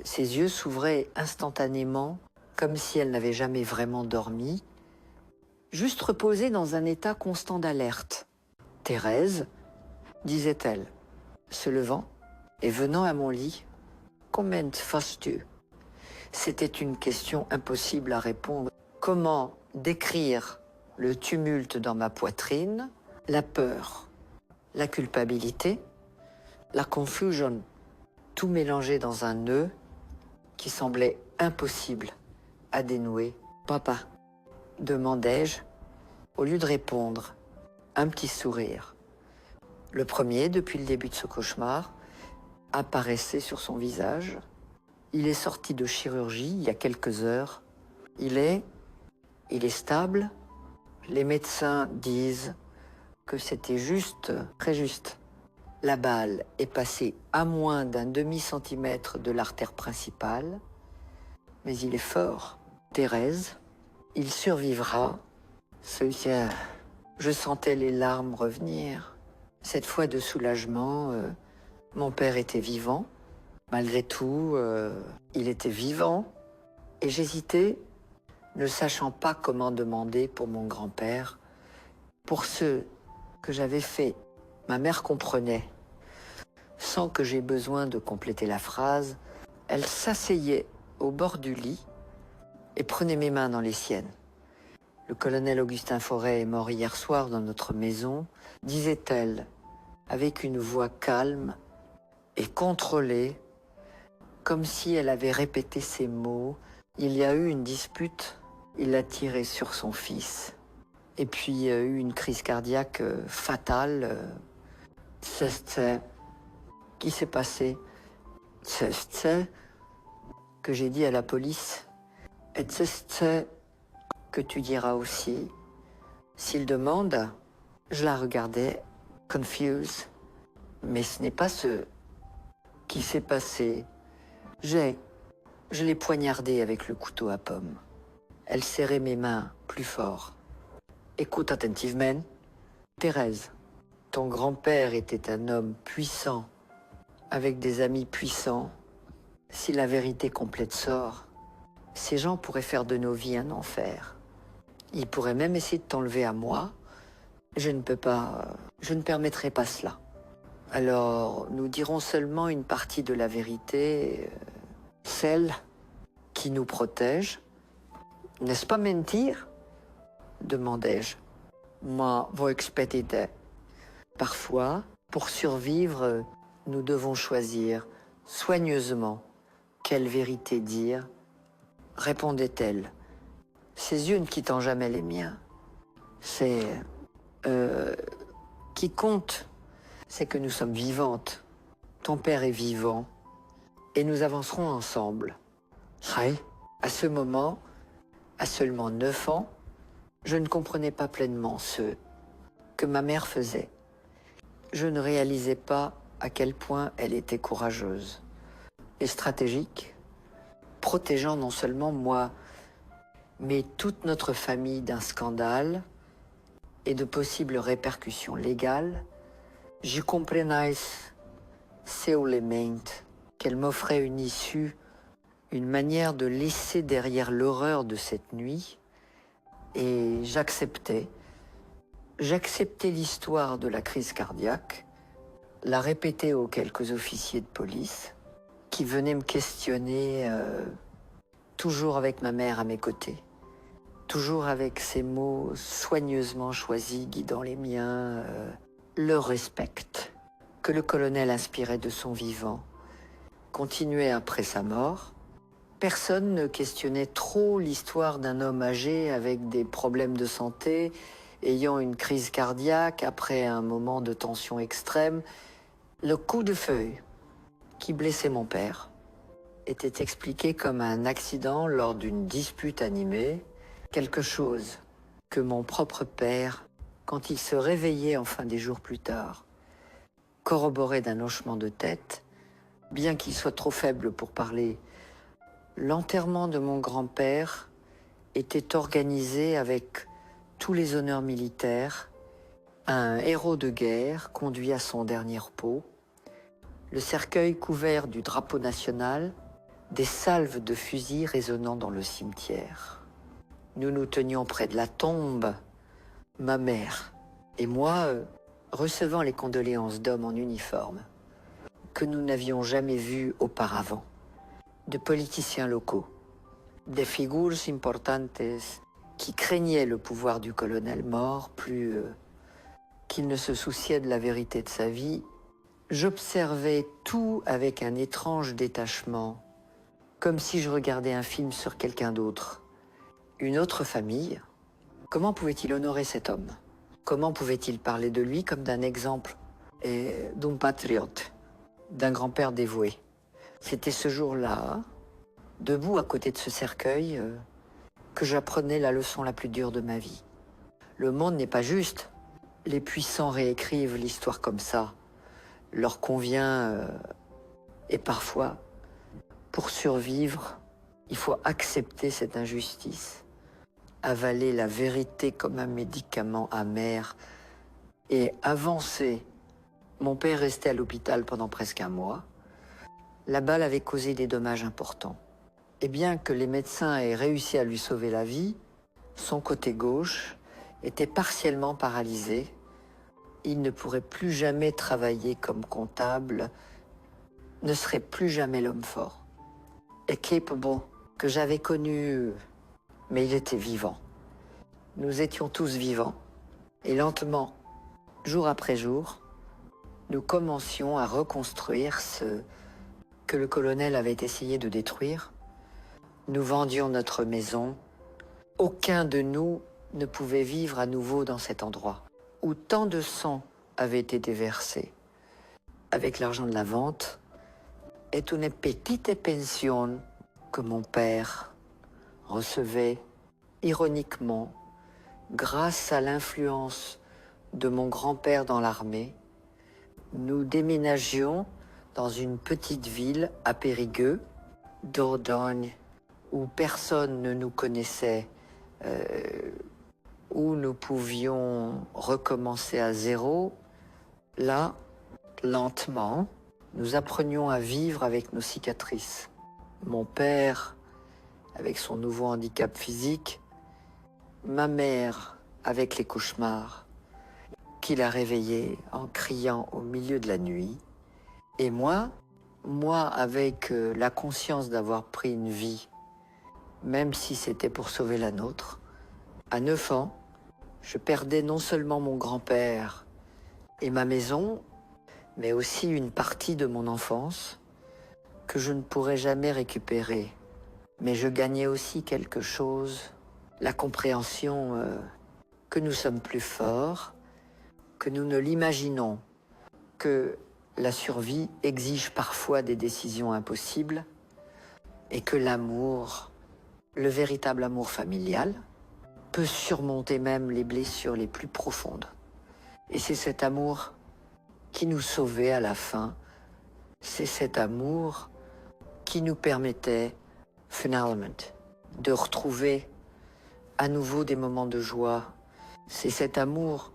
Ses yeux s'ouvraient instantanément, comme si elle n'avait jamais vraiment dormi, juste reposée dans un état constant d'alerte. « Thérèse, disait-elle, se levant et venant à mon lit, comment fasses-tu » C'était une question impossible à répondre. Comment décrire le tumulte dans ma poitrine, la peur, la culpabilité, la confusion, tout mélangé dans un nœud qui semblait impossible à dénouer. « Papa » demandai-je, au lieu de répondre, un petit sourire. Le premier, depuis le début de ce cauchemar, apparaissait sur son visage. Il est sorti de chirurgie il y a quelques heures. Il est stable. Les médecins disent que c'était juste, très juste. La balle est passée à moins d'un demi-centimètre de l'artère principale, mais il est fort. Thérèse, il survivra. Je sentais les larmes revenir. Cette fois de soulagement, mon père était vivant. Malgré tout, il était vivant. Et j'hésitais, ne sachant pas comment demander pour mon grand-père. Pour ce que j'avais fait, ma mère comprenait. Sans que j'aie besoin de compléter la phrase, elle s'asseyait au bord du lit et prenait mes mains dans les siennes. Le colonel Augustin Fauré est mort hier soir dans notre maison, disait-elle, avec une voix calme et contrôlée, comme si elle avait répété ces mots. Il y a eu une dispute, il a tiré sur son fils. Et puis il y a eu une crise cardiaque fatale. C'est qui s'est passé. C'est que j'ai dit à la police. Et c'est que tu diras aussi. S'il demande, je la regardais, confuse. Mais ce n'est pas ce qui s'est passé. Je l'ai poignardée avec le couteau à pomme. Elle serrait mes mains plus fort. Écoute attentivement. Thérèse, ton grand-père était un homme puissant, avec des amis puissants. Si la vérité complète sort, ces gens pourraient faire de nos vies un enfer. Ils pourraient même essayer de t'enlever à moi. Je ne permettrai pas cela. Alors, nous dirons seulement une partie de la vérité, celle qui nous protège. N'est-ce pas mentir ? Demandai-je. Moi, vous expédiez. Parfois, pour survivre, nous devons choisir soigneusement quelle vérité dire, répondait-elle, ses yeux ne quittant jamais les miens. C'est qui compte, c'est que nous sommes vivantes. Ton père est vivant et nous avancerons ensemble. Oui. À ce moment, à seulement 9 ans, je ne comprenais pas pleinement ce que ma mère faisait. Je ne réalisais pas à quel point elle était courageuse et stratégique, protégeant non seulement moi, mais toute notre famille d'un scandale et de possibles répercussions légales. Je comprenais seulement qu'elle m'offrait une issue, une manière de laisser derrière l'horreur de cette nuit Et j'acceptais. J'acceptais l'histoire de la crise cardiaque, la répéter aux quelques officiers de police qui venaient me questionner, toujours avec ma mère à mes côtés, toujours avec ces mots soigneusement choisis guidant les miens, le respect que le colonel inspirait de son vivant continuait après sa mort. Personne ne questionnait trop l'histoire d'un homme âgé avec des problèmes de santé, ayant une crise cardiaque après un moment de tension extrême. Le coup de feuille qui blessait mon père était expliqué comme un accident lors d'une dispute animée, quelque chose que mon propre père, quand il se réveillait en fin des jours plus tard, corroborait d'un hochement de tête, bien qu'il soit trop faible pour parler. L'enterrement de mon grand-père était organisé avec tous les honneurs militaires, un héros de guerre conduit à son dernier repos, le cercueil couvert du drapeau national, des salves de fusils résonnant dans le cimetière. Nous nous tenions près de la tombe, ma mère et moi, recevant les condoléances d'hommes en uniforme que nous n'avions jamais vus auparavant, de politiciens locaux, des figures importantes qui craignaient le pouvoir du colonel mort plus qu'il ne se souciait de la vérité de sa vie. J'observais tout avec un étrange détachement, comme si je regardais un film sur quelqu'un d'autre. Une autre famille. Comment pouvait-il honorer cet homme? Comment pouvait-il parler de lui comme d'un exemple et d'un patriote, d'un grand-père dévoué? C'était ce jour-là, debout à côté de ce cercueil, que j'apprenais la leçon la plus dure de ma vie. Le monde n'est pas juste. Les puissants réécrivent l'histoire comme ça, leur convient, et parfois, pour survivre, il faut accepter cette injustice, avaler la vérité comme un médicament amer et avancer. Mon père restait à l'hôpital pendant presque un mois. La balle avait causé des dommages importants. Et bien que les médecins aient réussi à lui sauver la vie, son côté gauche était partiellement paralysé. Il ne pourrait plus jamais travailler comme comptable, ne serait plus jamais l'homme fort et capable que j'avais connu, mais il était vivant. Nous étions tous vivants et lentement, jour après jour, nous commencions à reconstruire ce que le colonel avait essayé de détruire. Nous vendions notre maison. Aucun de nous ne pouvait vivre à nouveau dans cet endroit où tant de sang avait été déversé. Avec l'argent de la vente et une petite pension que mon père recevait ironiquement grâce à l'influence de mon grand-père dans l'armée, nous déménagions dans une petite ville à Périgueux, Dordogne, où personne ne nous connaissait, où nous pouvions recommencer à zéro. Là, lentement, nous apprenions à vivre avec nos cicatrices. Mon père, avec son nouveau handicap physique, ma mère, avec les cauchemars, qui la réveillait en criant au milieu de la nuit, et moi avec la conscience d'avoir pris une vie, même si c'était pour sauver la nôtre. À 9 ans, je perdais non seulement mon grand-père et ma maison, mais aussi une partie de mon enfance que je ne pourrais jamais récupérer. Mais je gagnais aussi quelque chose, la compréhension que nous sommes plus forts, que nous ne l'imaginons, que la survie exige parfois des décisions impossibles et que l'amour, le véritable amour familial, peut surmonter même les blessures les plus profondes. Et c'est cet amour qui nous sauvait à la fin. C'est cet amour qui nous permettait, finalement, de retrouver à nouveau des moments de joie. C'est cet amour